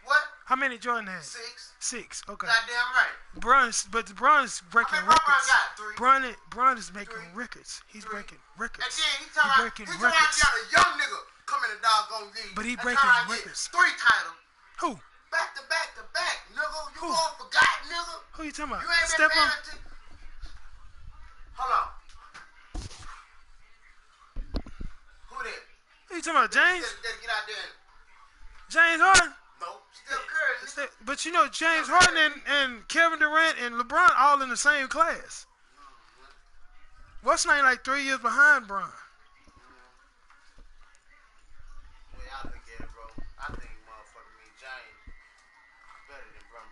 What? How many Jordan had? 6. 6. Okay. Goddamn right. But LeBron's breaking records. LeBron is making records. He's breaking records. And then he breaking records. He got a young nigga coming to doggone league. But he breaking records. 3 titles. Who? Back to back to back, nigga. You all forgot, nigga. Who you talking about? You ain't Step been on. Hold on. Who that? Who you talking about, James? Get out there. James Harden? No, Steph Curry. But you know, James Harden and Kevin Durant and LeBron all in the same class. What's name like 3 years behind Bron? Well, I look at it, bro. I think motherfucking me James better than Bron.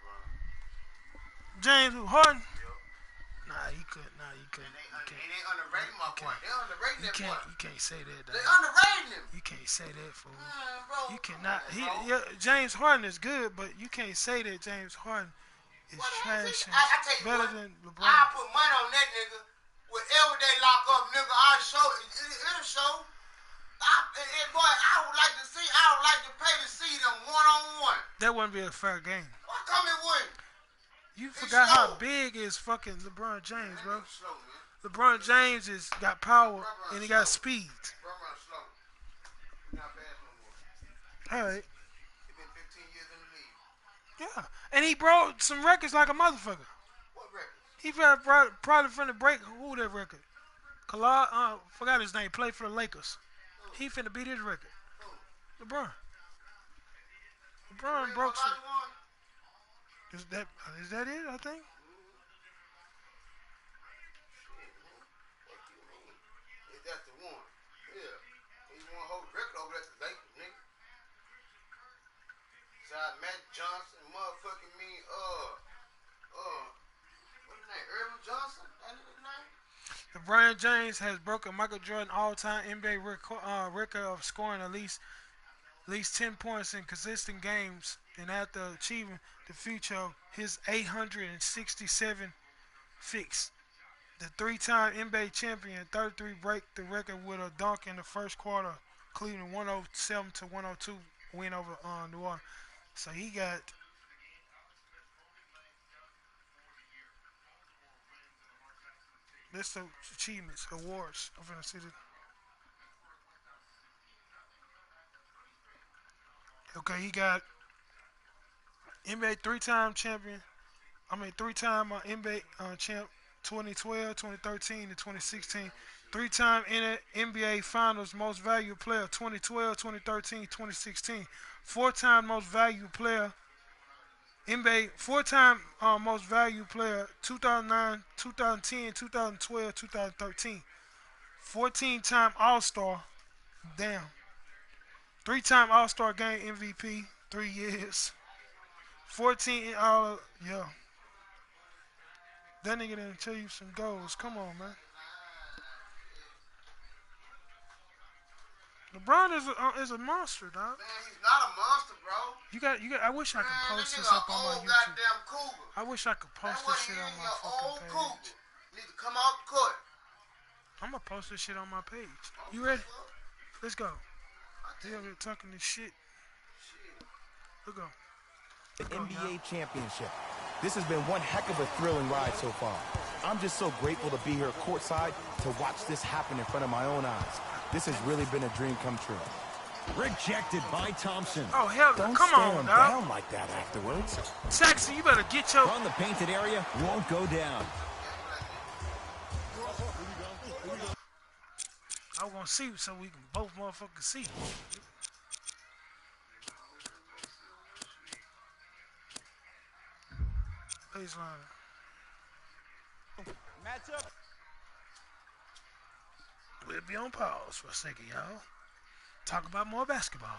James who? Harden? Yep. Nah, you couldn't. And they underrating my boy. They underrating that boy. You can't say that, dog. They underrating him. You can't say that, fool. Bro. You cannot. James Harden is good, but you can't say that James Harden is trash and better than LeBron. I put money on that nigga. Whatever they lock up, nigga, I'll show it. It'll show. Boy, I would like to pay to see them one-on-one. That wouldn't be a fair game. Why come it wouldn't? You forgot how big is fucking LeBron James, bro. LeBron James has got power and he got speed. All right. He been 15 years in the league. Yeah, and he broke some records like a motherfucker. What records? He probably finna break who that record? Forgot his name. Played for the Lakers. He finna beat his record. LeBron. LeBron broke some. Is that it? I think. That's the one. Yeah. He won a whole record over at the Lakers, nigga. Besides Matt Johnson, motherfucking me, what's his name? Irvin Johnson? That his name? LeBron James has broken Michael Jordan all-time NBA record of scoring at least 10 points in consistent games, and after achieving the future of his 867 fix. The 3-time NBA champion, 33, break the record with a dunk in the first quarter. Cleveland 107-102 win over New Orleans. So he got list of achievements, awards. I'm gonna see this. Okay, he got NBA 3-time champion. 3-time NBA champ. 2012, 2013, and 2016. 3-time NBA Finals Most Valuable Player, 2012, 2013, 2016. 4-time Most Valuable Player, NBA 4-time Most Valuable Player, 2009, 2010, 2012, 2013. 14-time All-Star, damn. 3-time All-Star Game MVP, 3 years. 14, yeah. That nigga didn't tell you some goals. Come on, man. LeBron is a monster, dog. Man, he's not a monster, bro. You got. I wish I could post this up on my YouTube. Goddamn cougar. I wish I could post this shit on my fucking page. Cougar. Need to come out the court. I'm gonna post this shit on my page. You ready? Let's go. They over here talking this shit. Let's go. The NBA championship. This has been one heck of a thrilling ride so far. I'm just so grateful to be here courtside to watch this happen in front of my own eyes. This has really been a dream come true. Rejected by Thompson. Oh, hell no. Come on, dog. Down like that afterwards. Saxon, you better get your... On the painted area, won't go down. I want to see so we can both motherfuckers see. Baseline. Matchup. We'll be on pause for a second, y'all. Talk about more basketball.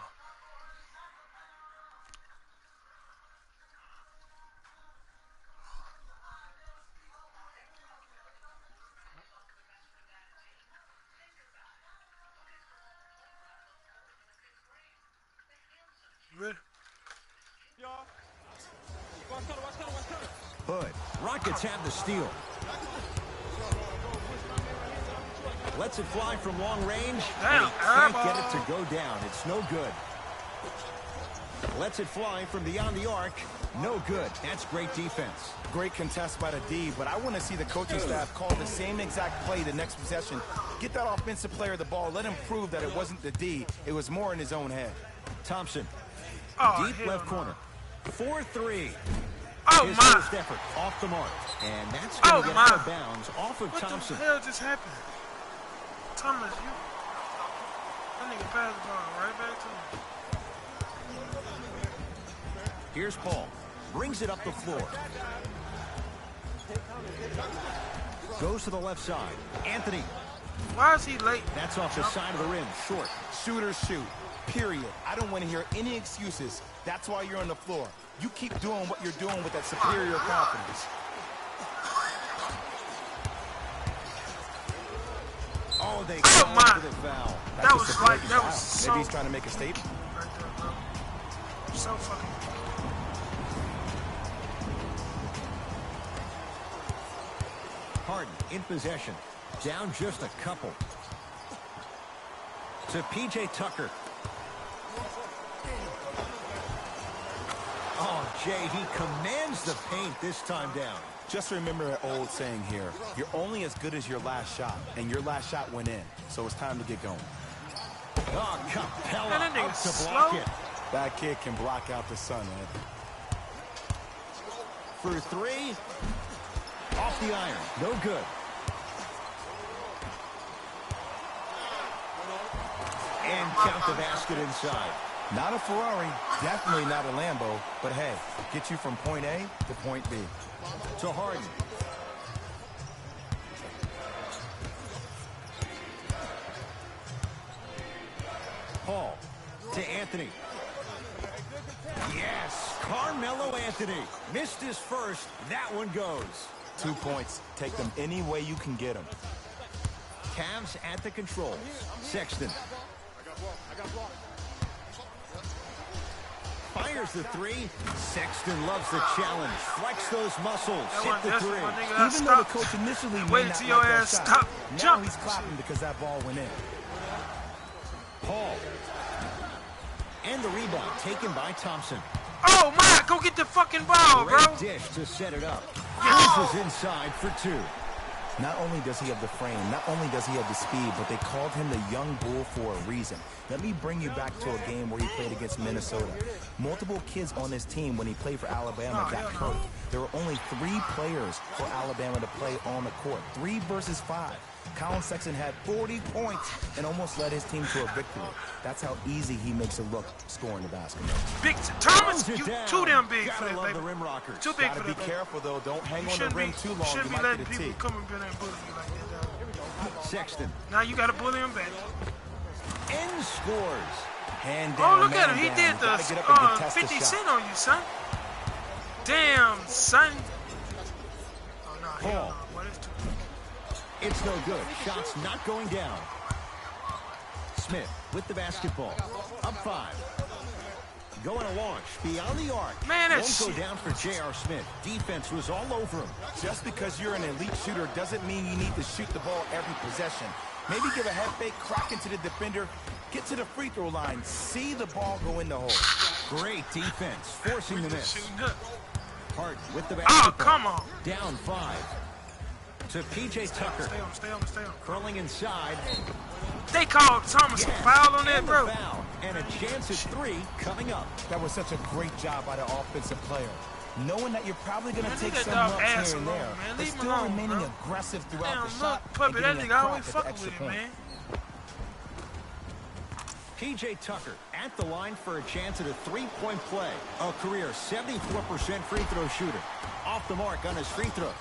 You ready? Hood. Rockets have the steal. Lets it fly from long range. Damn, And he can't get it to go down. It's no good. Lets it fly from beyond the arc. No good. That's great defense. Great contest by the D, but I want to see the coaching staff call the same exact play the next possession. Get that offensive player the ball. Let him prove that it wasn't the D. It was more in his own head. Thompson. Oh, Deep left corner. 4-3. Oh, His my. first effort off the mark. And that's going to get out of bounds off of Thompson. What the hell just happened? Thomas, you... That nigga passed the ball right back to me. Here's Paul. Brings it up the floor. Goes to the left side. Anthony. Why is he late? That's off the side of the rim. Short. Shooters shoot. Period. I don't want to hear any excuses. That's why you're on the floor. You keep doing what you're doing with that superior confidence. Oh, they Oh, my. for the foul. That was like, that was so... Maybe he's trying to make a statement. Right there, bro. So fucking... Harden in possession. Down just a couple. To P.J. Tucker. Oh, Jay, he commands the paint this time down. Just remember an old saying here. You're only as good as your last shot, and your last shot went in. So it's time to get going. Oh, Capella Man, that up nigga's to block slow. it. That kid can block out the sun, man. For three. Off the iron. No good. And count the basket inside. Not a Ferrari, definitely not a Lambo, but hey, get you from point A to point B. To Harden. Paul to Anthony. Yes, Carmelo Anthony. Missed his first. That one goes. 2 points. Take them any way you can get them. Cavs at the controls. Sexton. Fires the three. Sexton loves the challenge. Flex those muscles. Hit the three. Even though the coach initially may Wait not till like your that ass shot, stop now jumping. he's clapping because that ball went in. Paul. And the rebound taken by Thompson. Oh, my. Go get the fucking ball, bro. Great dish to set it up. Cruises inside for two. Not only does he have the frame, not only does he have the speed, but they called him the young bull for a reason. Let me bring you back to a game where he played against Minnesota. Multiple kids on his team when he played for Alabama got hurt. There were only 3 players for Alabama to play on the court. 3 versus 5. Colin Sexton had 40 points and almost led his team to a victory. That's how easy he makes it look scoring the basketball. Big Thomas, you too damn big for Gotta that, love baby. the rim rockers. Too big Gotta for be that, baby. careful though. Don't hang You on the shouldn't rim be, too long. shouldn't You be might letting get a people tee. come and bully you like that, dog. Sexton. Now you got to bully him back. And scores. Hand down, Oh, look at him. man He down. did the Gotta get up and contest the 50 shot. Cent on you, son. Damn, son. Oh, no, hell Paul. no. What is too It's no good. Shots not going down. Smith with the basketball. Up 5. Going to launch beyond the arc. Man, that Won't go shit. down for J.R. Smith. Defense was all over him. Just because you're an elite shooter doesn't mean you need to shoot the ball every possession. Maybe give a head fake, crack into the defender, get to the free throw line, see the ball go in the hole. Great defense, forcing the miss. shooting up. Harden with the Oh, basketball. come on. Down 5. To P.J. Tucker. Stay on. Curling inside. They called Thomas a foul on that, And the bro. foul. And a chance at 3 coming up. That was such a great job by the offensive player. Knowing that you're probably going to Man, take leave that some dog lumps ass here and alone, there, man. but Leave him still alone, remaining bro. aggressive throughout Damn, the shot look, puppy, and that getting nigga a always crack at the fucking extra with it, point. man. P.J. Tucker at the line for a chance at a 3-point play. A career 74% free throw shooter. Off the mark on his free throw.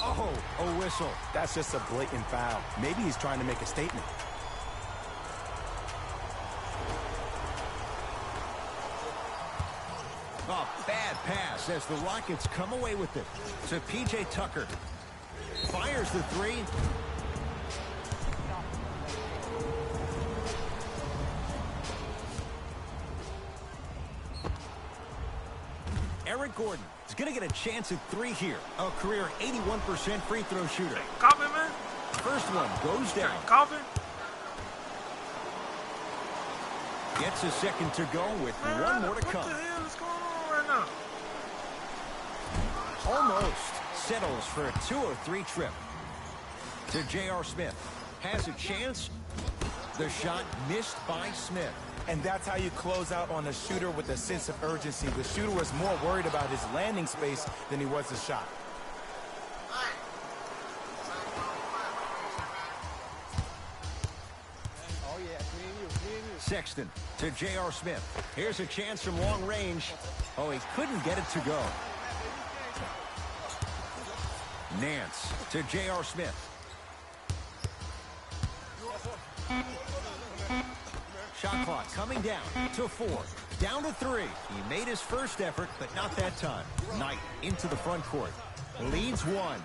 Oh, a whistle. That's just a blatant foul. Maybe he's trying to make a statement. A bad pass as the Rockets come away with it. To P.J. Tucker. Fires the 3. Eric Gordon is going to get a chance at 3 here. A career 81% free throw shooter. Cover first one goes down. Coughing? Gets a second to go with one more to come. What the hell is going on right now? Almost settles for a 2-3 trip. To J.R. Smith. Has a chance. The shot missed by Smith. And that's how you close out on a shooter with a sense of urgency. The shooter was more worried about his landing space than he was the shot. Sexton to J.R. Smith. Here's a chance from long range. Oh, he couldn't get it to go. Nance to J.R. Smith. Shot clock coming down to 4. Down to 3. He made his first effort, but not that time. Knight into the front court. Leads 1.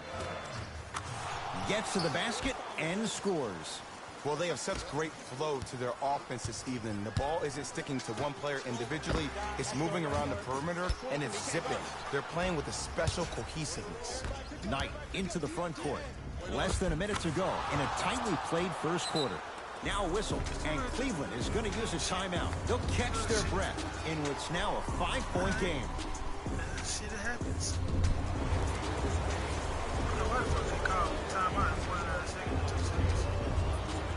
Gets to the basket and scores. Well, they have such great flow to their offense this evening. The ball isn't sticking to one player individually. It's moving around the perimeter, and it's zipping. They're playing with a special cohesiveness. Knight into the front court. Less than a minute to go in a tightly played first quarter. Now a whistle, and Cleveland is going to use a timeout. They'll catch their breath in what's now a 5-point game. Shit, it happens. I don't know what the fuck they call timeout in 49 seconds, 2 seconds.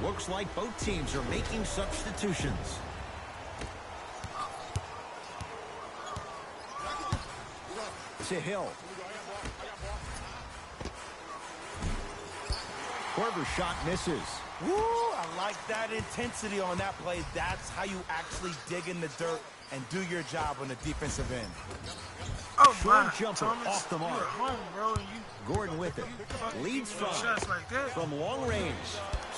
Looks like both teams are making substitutions. To Hill. Korver's shot misses. Woo! I like that intensity on that play. That's how you actually dig in the dirt and do your job on the defensive end. Oh Short my, jumper Thomas, off the mark. you at home, bro, and you Gordon with it. Leads fucking from shots like that. from long range.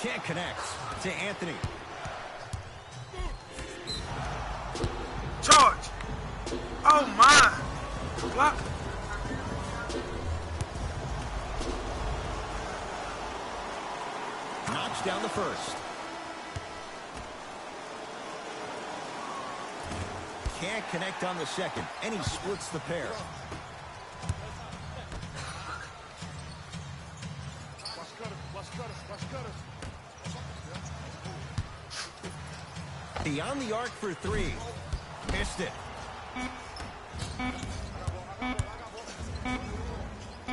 Can't connect to Anthony. Charge. Oh my. Block. Knocks down the first. Can't connect on the second, and he splits the pair. Beyond the arc for 3. Missed it.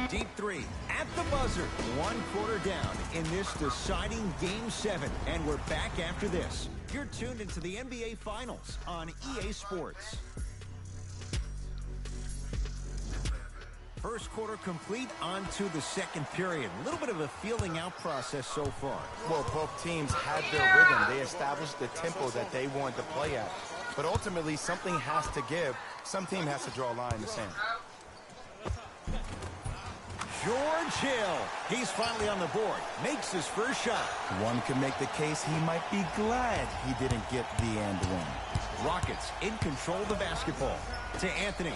Deep 3 at the buzzer. 1 quarter down in this deciding Game 7. And we're back after this. You're tuned into the NBA Finals on EA Sports. First quarter complete, on to the second period. A little bit of a feeling out process so far. Well, both teams had their rhythm. They established the tempo that they wanted to play at. But ultimately, something has to give. Some team has to draw a line in the sand. George Hill. He's finally on the board. Makes his first shot. One could make the case he might be glad he didn't get the and one. Rockets in control of the basketball. To Anthony.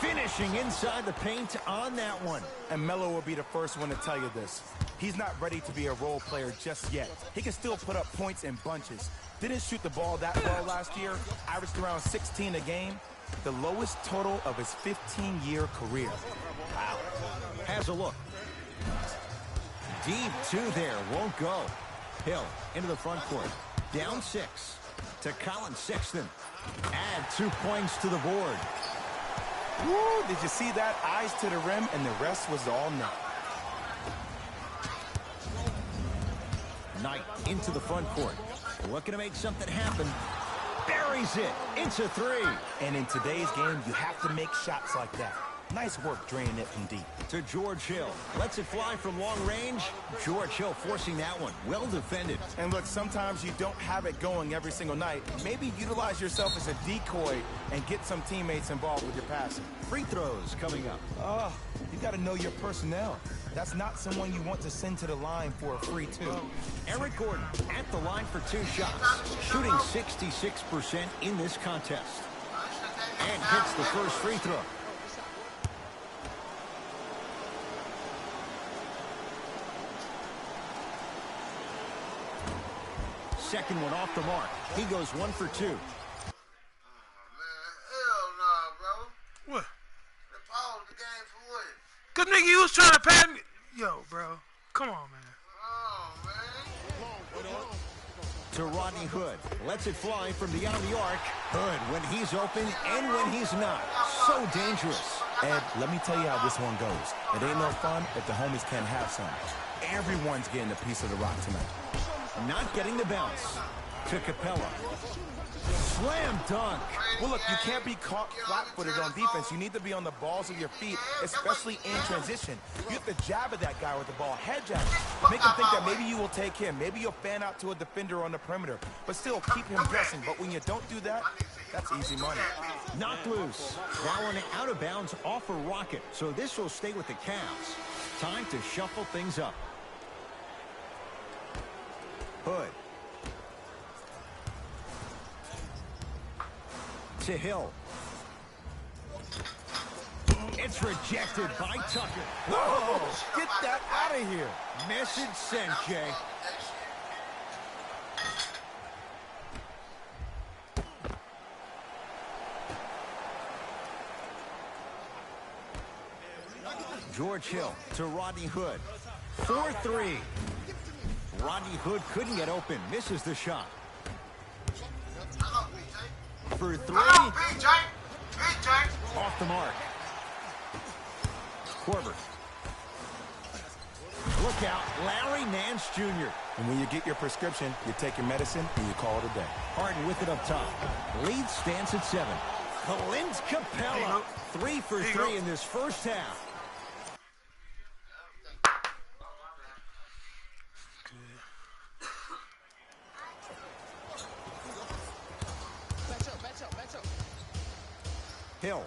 Finishing inside the paint on that one. And Melo will be the first one to tell you this. He's not ready to be a role player just yet. He can still put up points in bunches. Didn't shoot the ball that well last year. Averaged around 16 a game. The lowest total of his 15-year career. Wow. Has a look. Deep 2 there. Won't go. Hill into the front court. Down 6. To Colin Sexton. Add 2 points to the board. Woo, did you see that? Eyes to the rim, and the rest was all net. Knight into the front court. Looking to make something happen. Buries it. Into 3. And in today's game, you have to make shots like that. Nice work draining it from deep. To George Hill. Lets it fly from long range. George Hill forcing that one. Well defended. And look, sometimes you don't have it going every single night. Maybe utilize yourself as a decoy and get some teammates involved with your passing. Free throws coming up. You got to know your personnel. That's not someone you want to send to the line for a free 2. Eric Gordon at the line for 2 shots. Shooting 66% in this contest. And hits the first free throw. Second one off the mark. He goes 1 for 2. Man, hell nah, bro. What? The was trying to pat me. Yo, bro. Come on, man. To Rodney Hood. Lets it fly from beyond the arc. Hood when he's open and when he's not. So dangerous. Ed, let me tell you how this one goes. It ain't no fun if the homies can't have some. Everyone's getting a piece of the rock tonight. Not getting the bounce. To Capella. Slam dunk. Well, look, you can't be caught flat-footed on defense. You need to be on the balls of your feet, especially in transition. You have to jab at that guy with the ball, head jab. Make him think that maybe you will take him. Maybe you'll fan out to a defender on the perimeter, but still keep him guessing. But when you don't do that, that's easy money. Knocked loose. Now on an out of bounds off a rocket. So this will stay with the Cavs. Time to shuffle things up. Hood. To Hill. It's rejected by Tucker. Whoa! Get that out of here. Message sent, Jay. George Hill to Rodney Hood. 4-3. Rodney Hood couldn't get open. Misses the shot. For three. Off the mark. Corbett. Look out, Larry Nance Jr. And when you get your prescription, you take your medicine and you call it a day. Harden with it up top. Lead stands at 7. Clint Capella. 3 for 3 in this first half. Hill.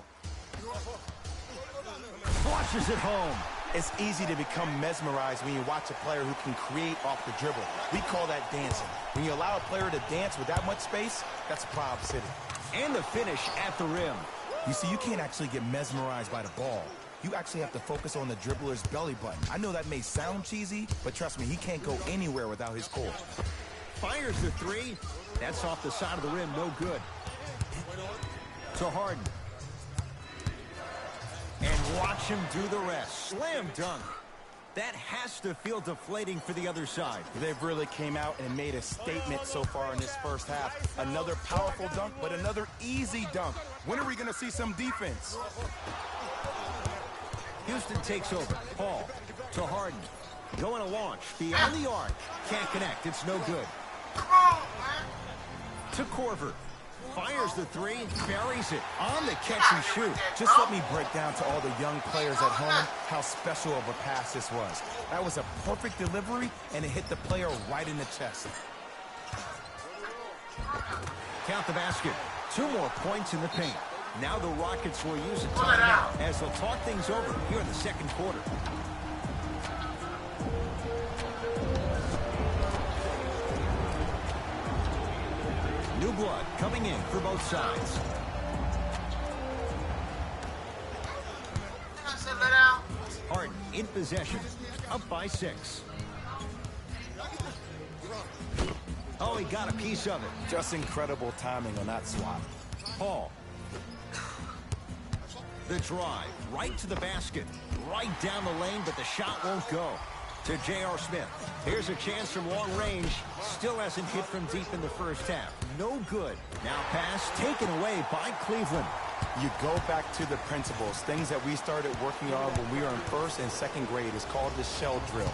Flushes it home. It's easy to become mesmerized when you watch a player who can create off the dribble. We call that dancing. When you allow a player to dance with that much space, that's a Proud City. And the finish at the rim. You see, you can't actually get mesmerized by the ball. You actually have to focus on the dribbler's belly button. I know that may sound cheesy, but trust me, he can't go anywhere without his core. Fires the 3. That's off the side of the rim, no good. To Harden. And watch him do the rest. Slam dunk. That has to feel deflating for the other side. They've really came out and made a statement so far in this first half. Another powerful dunk, but another easy dunk. When are we going to see some defense? Houston takes over. Paul to Harden. Going to launch. Beyond the arc. Can't connect. It's no good. To Corver. Fires the 3, buries it on the catch and shoot. Just let me break down to all the young players at home how special of a pass this was. That was a perfect delivery, and it hit the player right in the chest. Count the basket. 2 more points in the paint. Now the Rockets will use a timeout as they'll talk things over here in the second quarter. New blood coming in for both sides. Harden in possession, up by 6. Oh, he got a piece of it. Just incredible timing on that swap. Paul. The drive, right to the basket, right down the lane, but the shot won't go. To J.R. Smith. Here's a chance from long range. Still hasn't hit from deep in the first half. No good. Now pass taken away by Cleveland. You go back to the principles, things that we started working on when we were in 1st and 2nd grade. It's called the shell drill.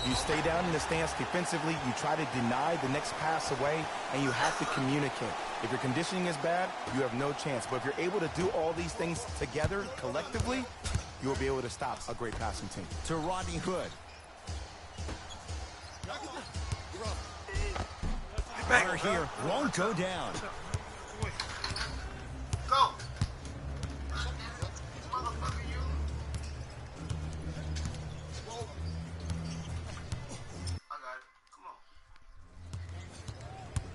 You stay down in the stance defensively, you try to deny the next pass away, and you have to communicate. If your conditioning is bad, you have no chance. But if you're able to do all these things together, collectively, you will be able to stop a great passing team. To Rodney Hood. Runner here won't go down. Go.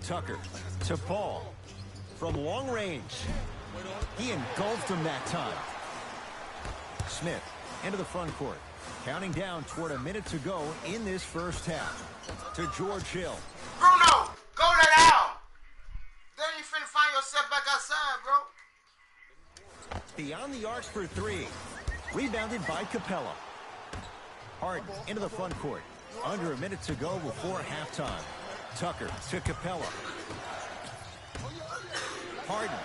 Tucker to Paul from long range. He engulfed him that time. Smith into the front court. Counting down toward a minute to go in this first half. To George Hill. Bruno, go let out. Then you finna find yourself back outside, bro. Beyond the arc for 3. Rebounded by Capella. Harden into the front court. Under a minute to go before halftime. Tucker to Capella. Harden.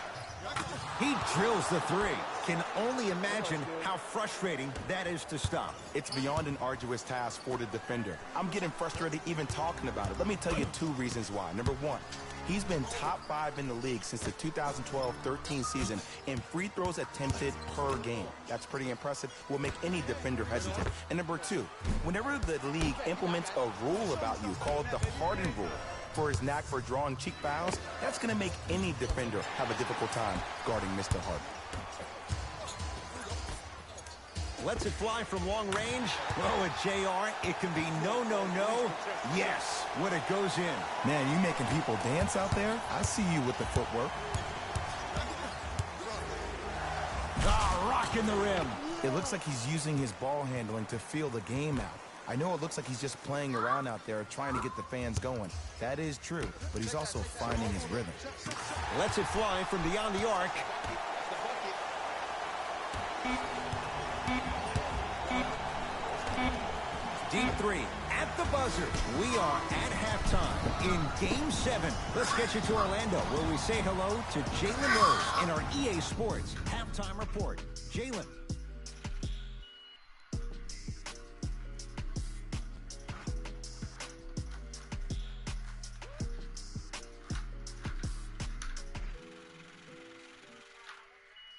He drills the three. Can only imagine how frustrating that is to stop. It's beyond an arduous task for the defender. I'm getting frustrated even talking about it. Let me tell you 2 reasons why. Number 1, he's been top 5 in the league since the 2012-13 season in free throws attempted per game. That's pretty impressive. Will make any defender hesitant. And number 2, whenever the league implements a rule about you called the Harden rule for his knack for drawing cheap fouls, that's going to make any defender have a difficult time guarding Mr. Harden. Lets it fly from long range. Oh, at JR, it can be no, no, no. Yes, when it goes in. Man, you making people dance out there? I see you with the footwork. Ah, rocking the rim. It looks like he's using his ball handling to feel the game out. I know it looks like he's just playing around out there trying to get the fans going. That is true, but he's also finding his rhythm. Lets it fly from beyond the arc. Deep three at the buzzer. We are at halftime in Game 7. Let's get you to Orlando, where we say hello to Jalen Rose in our EA Sports Halftime Report. Jalen.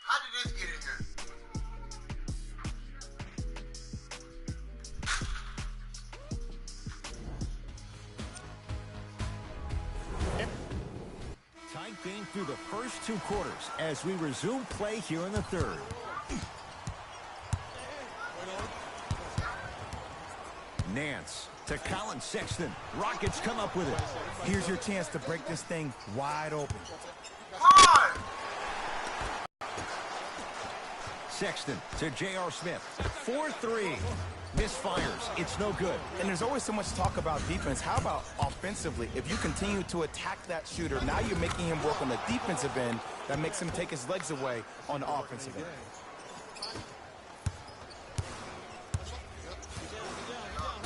How did this get in here? Tight game through the first 2 quarters as we resume play here in the third. Nance to Colin Sexton. Rockets come up with it. Here's your chance to break this thing wide open. Come on! Sexton to J.R. Smith. 4-3. Misfires. It's no good. And there's always so much talk about defense. How about offensively? If you continue to attack that shooter, now you're making him work on the defensive end. That makes him take his legs away on the offensive end.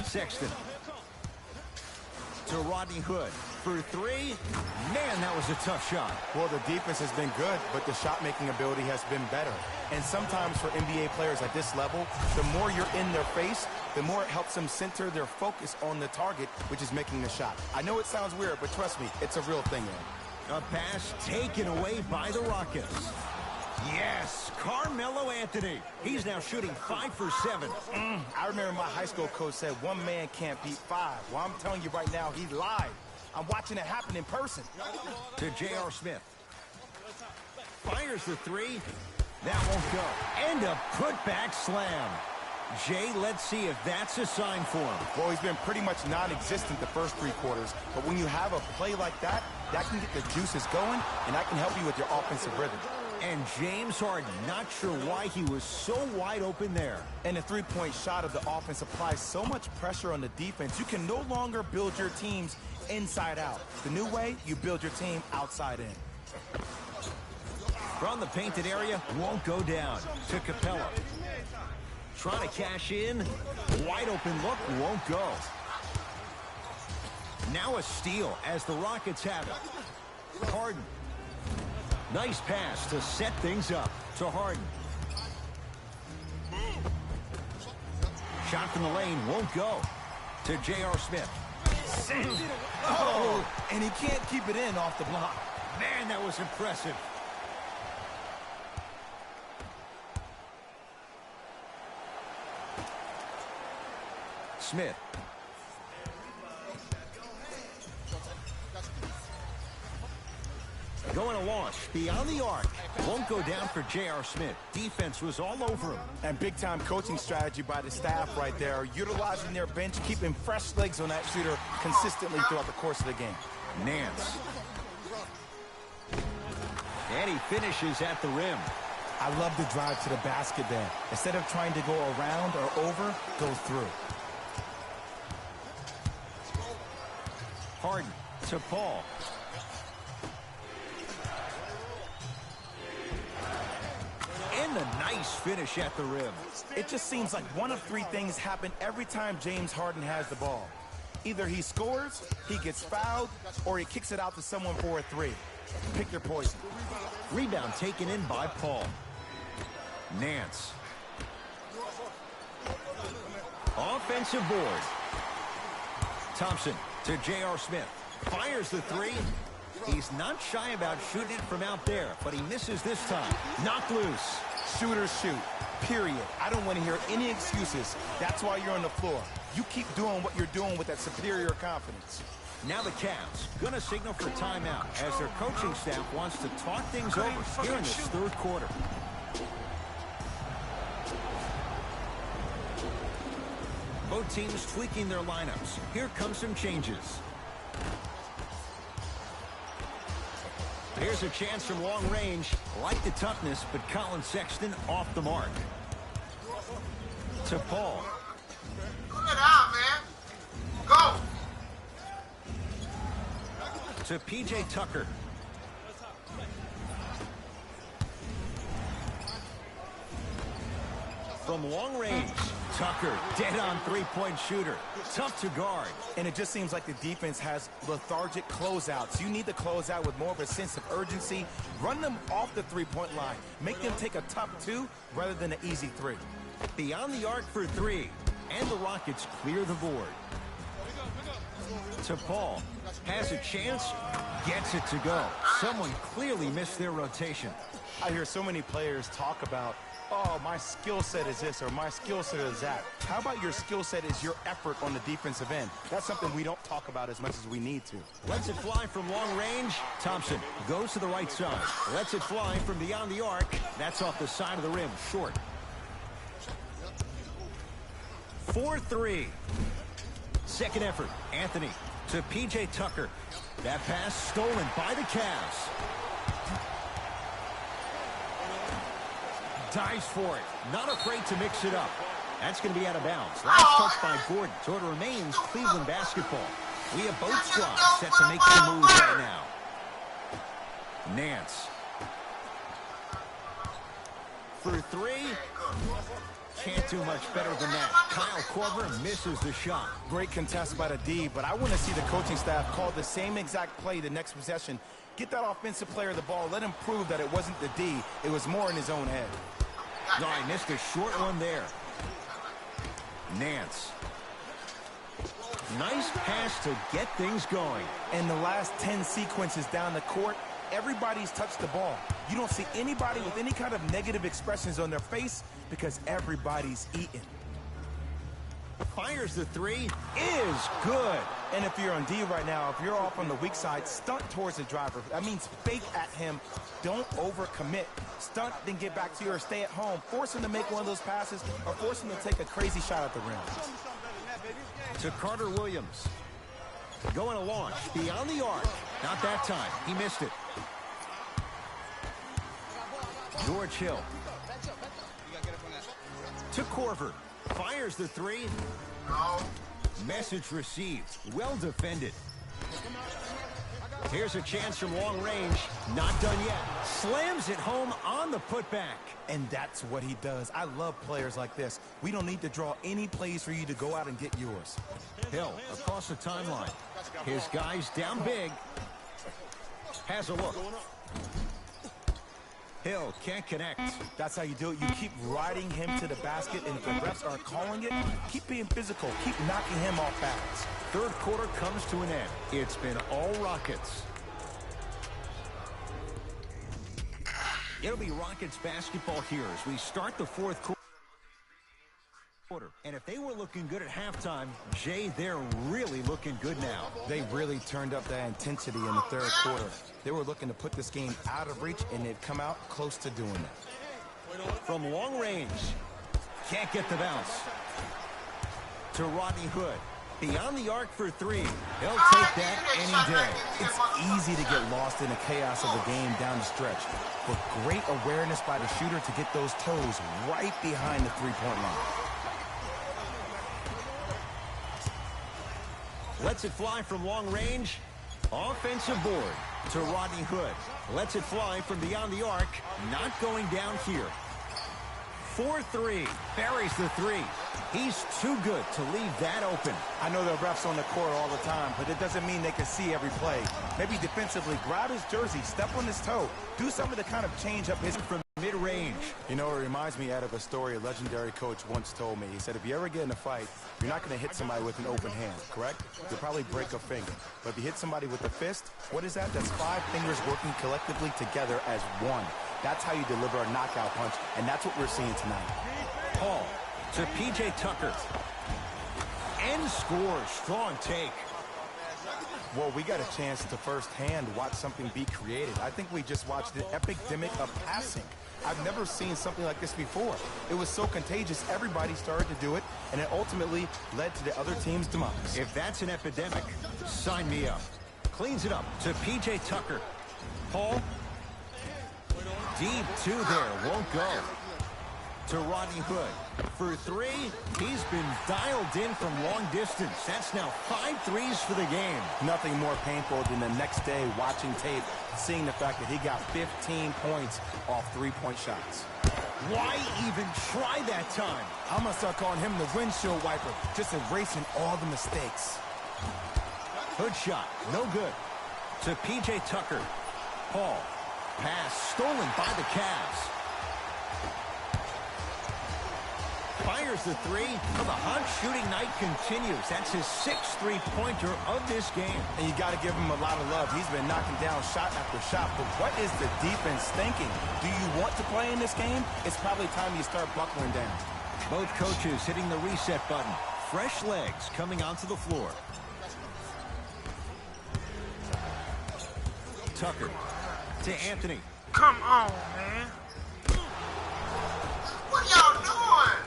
Sexton to Rodney Hood for 3. Man, that was a tough shot. Well, the defense has been good, but the shot-making ability has been better. And sometimes for NBA players at this level, the more you're in their face, the more it helps them center their focus on the target, which is making the shot. I know it sounds weird, but trust me, it's a real thing, man. A pass taken away by the Rockets. Yes, Carmelo Anthony. He's now shooting 5 for 7. I remember my high school coach said 1 man can't beat 5. Well, I'm telling you right now, he lied. I'm watching it happen in person. To J.R. Smith. Fires the 3. That won't go. And a putback slam. Jay, let's see if that's a sign for him. Well, he's been pretty much non-existent the first 3 quarters. But when you have a play like that, that can get the juices going, and that can help you with your offensive rhythm. And James Harden, not sure why he was so wide open there. And the 3-point shot of the offense applies so much pressure on the defense, you can no longer build your teams inside out. The new way, you build your team outside in. From the painted area, won't go down. To Capella. Trying to cash in. Wide open look, won't go. Now a steal as the Rockets have it. Harden. Nice pass to set things up to Harden. Shot from the lane won't go. To J.R. Smith. Oh, and he can't keep it in off the block. Man, that was impressive. Smith. Going to launch beyond the arc. Won't go down for J.R. Smith. Defense was all over him. And big-time coaching strategy by the staff right there, utilizing their bench, keeping fresh legs on that shooter consistently throughout the course of the game. Nance. And he finishes at the rim. I love the drive to the basket there. Instead of trying to go around or over, go through. Harden to Paul. And a nice finish at the rim. It just seems like one of three things happen every time James Harden has the ball. Either he scores, he gets fouled, or he kicks it out to someone for a three. Pick your poison. Rebound taken in by Paul. Nance. Offensive board. Thompson to J.R. Smith. Fires the three. He's not shy about shooting it from out there, but he misses this time. Knocked loose. Shooters shoot, period. I don't want to hear any excuses. That's why you're on the floor. You keep doing what you're doing with that superior confidence. Now the Cavs gonna signal for timeout as their coaching staff wants to talk things over here in this third quarter. Both teams tweaking their lineups. Here come some changes. Here's a chance from long range. Like the toughness, but Colin Sexton off the mark. To Paul. Put it out, man. Go. To P.J. Tucker. From long range, Tucker, dead-on three-point shooter. Tough to guard. And it just seems like the defense has lethargic closeouts. You need to close out with more of a sense of urgency. Run them off the three-point line. Make them take a tough two rather than an easy three. Beyond the arc for three. And the Rockets clear the board. To Paul. Has a chance. Gets it to go. Someone clearly missed their rotation. I hear so many players talk about, oh, my skill set is this or my skill set is that. How about your skill set is your effort on the defensive end? That's something we don't talk about as much as we need to. Lets it fly from long range. Thompson goes to the right side. Lets it fly from beyond the arc. That's off the side of the rim. Short. 4-3. Second effort. Anthony to P.J. Tucker. That pass stolen by the Cavs. Dives for it. Not afraid to mix it up. That's going to be out of bounds. Last touch by Gordon. So it remains Cleveland basketball. We have both squads set to make some moves right now. Nance. For three. Can't do much better than that. Kyle Korver misses the shot. Great contest by the D, but I want to see the coaching staff call the same exact play the next possession. Get that offensive player the ball. Let him prove that it wasn't the D. It was more in his own head. No, I missed a short one there. Nance. Nice pass to get things going. And the last 10 sequences down the court, everybody's touched the ball. You don't see anybody with any kind of negative expressions on their face because everybody's eating. Fires the three. Is good. And if you're on D right now, if you're off on the weak side, stunt towards the driver. That means fake at him. Don't overcommit. Stunt, then get back to you or stay at home. Force him to make one of those passes or force him to take a crazy shot at the rim. To Carter Williams. Going to launch beyond the arc. Not that time. He missed it. George Hill. To Korver. Fires the three. Message received. Well defended. Here's a chance from long range. Not done yet. Slams it home on the putback. And that's what he does. I love players like this. We don't need to draw any plays for you to go out and get yours. Hill across the timeline. His guys down big. Has a look. Hill can't connect. That's how you do it. You keep riding him to the basket, and if the refs aren't calling it, keep being physical. Keep knocking him off balance. Third quarter comes to an end. It's been all Rockets. It'll be Rockets basketball here as we start the fourth quarter. And if they were looking good at halftime, Jay, they're really looking good now. They really turned up that intensity in the third quarter. They were looking to put this game out of reach, and they've come out close to doing that. From long range, can't get the bounce. To Rodney Hood. Beyond the arc for three. He'll take that any day. It's easy to get lost in the chaos of the game down the stretch, but great awareness by the shooter to get those toes right behind the three-point line. Lets it fly from long range. Offensive board to Rodney Hood. Lets it fly from beyond the arc. Not going down here. 4-3. Buries the three. He's too good to leave that open. I know there are refs on the court all the time, but it doesn't mean they can see every play. Maybe defensively, grab his jersey, step on his toe, do something to kind of change up his... From mid-range. You know, it reminds me out of a story a legendary coach once told me. He said, if you ever get in a fight, you're not going to hit somebody with an open hand, correct? You'll probably break a finger. But if you hit somebody with a fist, what is that? That's 5 fingers working collectively together as one. That's how you deliver a knockout punch, and that's what we're seeing tonight. Paul to P.J. Tucker. And scores. Strong take. Well, we got a chance to firsthand watch something be created. I think we just watched an epidemic of passing. I've never seen something like this before. It was so contagious, everybody started to do it, and it ultimately led to the other team's demise. If that's an epidemic, sign me up. Cleans it up to P.J. Tucker. Paul. Deep two there, won't go. To Rodney Hood. For three, he's been dialed in from long distance. That's now 5 threes for the game. Nothing more painful than the next day watching tape, seeing the fact that he got 15 points off 3-point shots. Why even try that time? I'm going to start calling him the windshield wiper, just erasing all the mistakes. Hood shot, no good. To P.J. Tucker. Paul. Pass stolen by the Cavs. Fires the three. Well, the hot shooting night continues. That's his 6th three-pointer of this game. And you got to give him a lot of love. He's been knocking down shot after shot. But what is the defense thinking? Do you want to play in this game? It's probably time you start buckling down. Both coaches hitting the reset button. Fresh legs coming onto the floor. Tucker to Anthony. Come on, man. What y'all doing?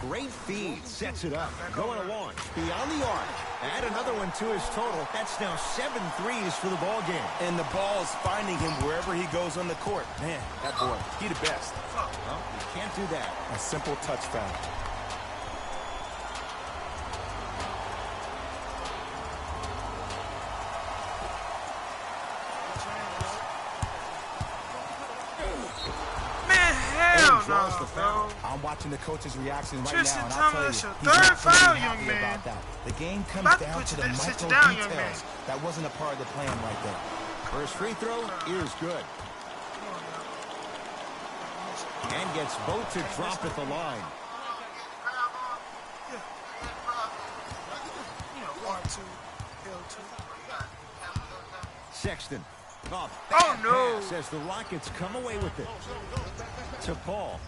Great feed, sets it up. Going to launch beyond the arc. Add another one to his total. That's now 7 threes for the ball game. And the ball's finding him wherever he goes on the court. Man, that boy, he the best. Well, you can't do that. A simple touch foul. Draws the foul. I'm watching the coach's reaction right Tristan now, and I'll tell you, Thomas, he's third not foul, really young happy man. about that. The game comes About to down put to you the there, sit micro you down, young man. details. That wasn't a part of the plan right there. First free throw is good. And gets both to drop at the line. R2, L2. Sexton. Oh, no. Pass as the Rockets come away with it. To Paul.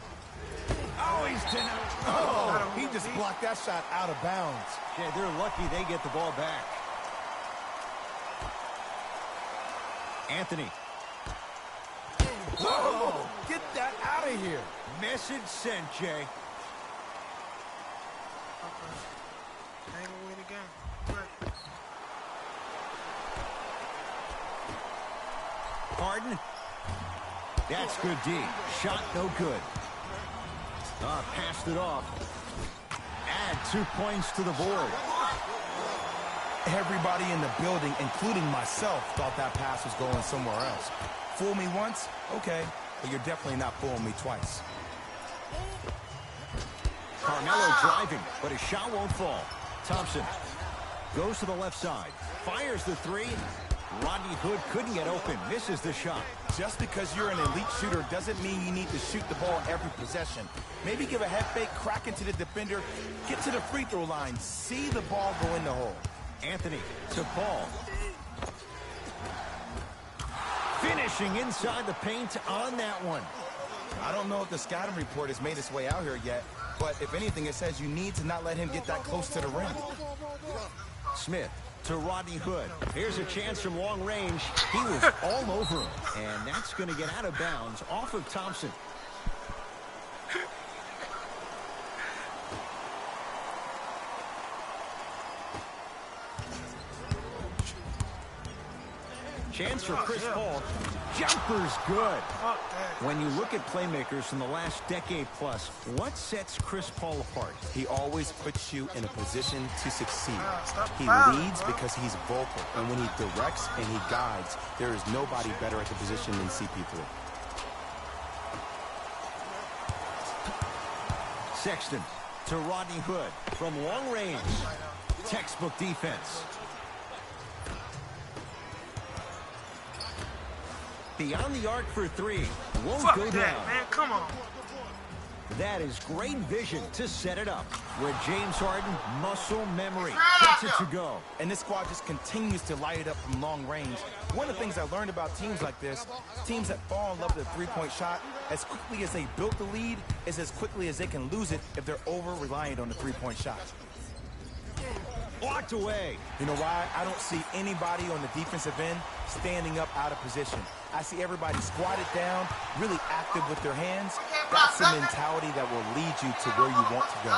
Oh, he's denied. Oh, he just blocked that shot out of bounds. Yeah, they're lucky they get the ball back. Anthony. Whoa, get that out of here. Message sent, Jay. Ain't gonna win the game. Right. Harden. That's good D. Shot no good. Passed it off. Add 2 points to the board. Everybody in the building, including myself, thought that pass was going somewhere else. Fool me once? Okay. But you're definitely not fooling me twice. Carmelo driving, but his shot won't fall. Thompson goes to the left side. Fires the three. Rodney Hood couldn't get open. Misses the shot. Just because you're an elite shooter doesn't mean you need to shoot the ball every possession. Maybe give a head fake, crack into the defender, get to the free throw line, see the ball go in the hole. Anthony to Paul. Finishing inside the paint on that one. I don't know if the scouting report has made its way out here yet, but if anything, it says you need to not let him get that close to the rim. Smith to Rodney Hood. Here's a chance from long range. He was all over him, and that's going to get out of bounds off of Thompson. Chance for Chris Paul. Jumper's good. When you look at playmakers from the last decade plus, what sets Chris Paul apart? He always puts you in a position to succeed. He leads because he's vocal, and when he directs and he guides, there is nobody better at the position than CP3. Sexton to Rodney Hood from long range. Textbook defense. Beyond the arc for three. Won't Fuck go that, down. man. Come on. That is great vision to set it up. Where James Harden, muscle memory, gets it to go. And this squad just continues to light it up from long range. One of the things I learned about teams like this, teams that fall in love with a three-point shot, as quickly as they built the lead, is as quickly as they can lose it if they're over-reliant on the three-point shot. Blocked away. You know why? I don't see anybody on the defensive end standing up out of position. I see everybody squatted down, really active with their hands. That's the mentality that will lead you to where you want to go.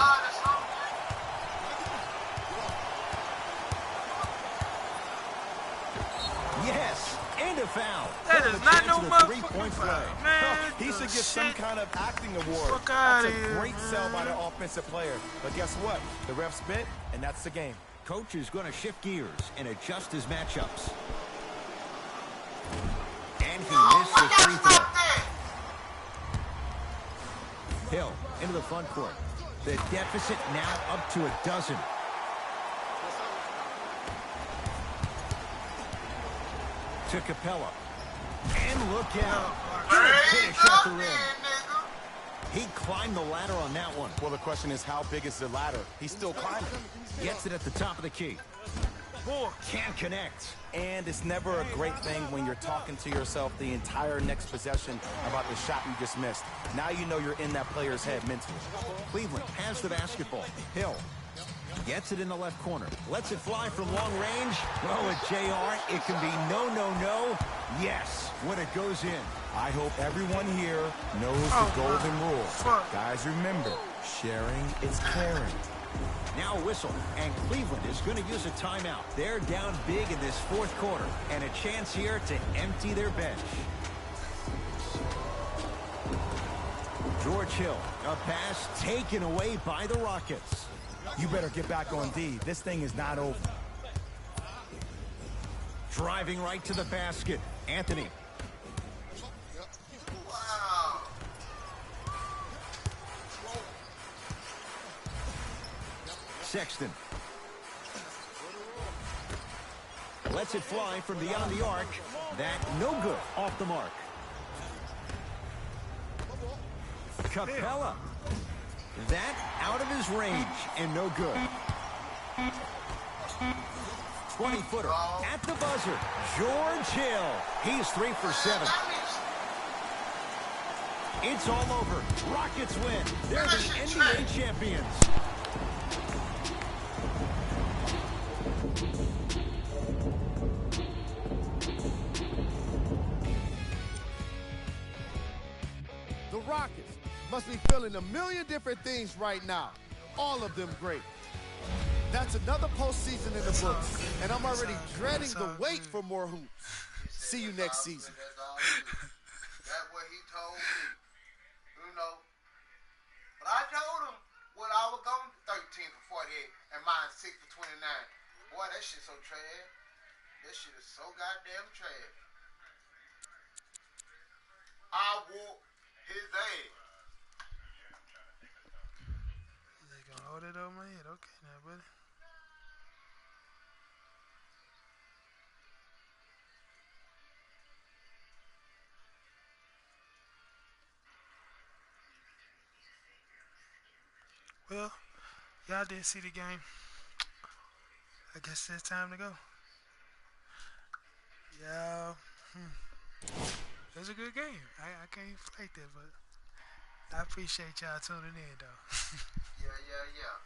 Yes, and a foul. That is not no three-point motherfucking play. foul, man. He should get some kind of acting award. Fuck outta That's a here, great man. sell by the offensive player. But guess what? The ref spit, and that's the game. Coach is going to shift gears and adjust his matchups. And he missed the free throw. Hill into the front court. The deficit now up to 12. To Capella. And look out. Good finish at the rim. He climbed the ladder on that one. Well, the question is, how big is the ladder? He's still climbing. Gets it at the top of the key. Boy. Can't connect. And it's never a great thing when you're talking to yourself the entire next possession about the shot you just missed. Now you know you're in that player's head mentally. Cleveland has the basketball. Hill gets it in the left corner. Lets it fly from long range. Well, with JR, it can be no, no, no. Yes, when it goes in. I hope everyone here knows the golden rule. Guys, remember, sharing is caring. Now a whistle, and Cleveland is going to use a timeout. They're down big in this fourth quarter, and a chance here to empty their bench. George Hill, a pass taken away by the Rockets. You better get back on D. This thing is not over. Driving right to the basket, Anthony. Wow. Sexton. Lets it fly from beyond the arc. That no good, off the mark. Capella. That out of his range and no good. 20-footer at the buzzer. George Hill. He's 3 for 7. It's all over. Rockets win. They're the NBA champions. The Rockets must be feeling a million different things right now. All of them great. That's another postseason in the books, and I'm already dreading the wait for more hoops. See you next season. That's what he told me. You know. But I told him when I was going 13 for 48 and mine 6 for 29. Boy, that shit so trash. That shit is so goddamn trash. I whoop his ass. They gonna hold it over my head. Okay now, buddy. Well, y'all did see the game. I guess it's time to go. Yeah. It was a good game. I can't fight that, but I appreciate y'all tuning in, though. Yeah.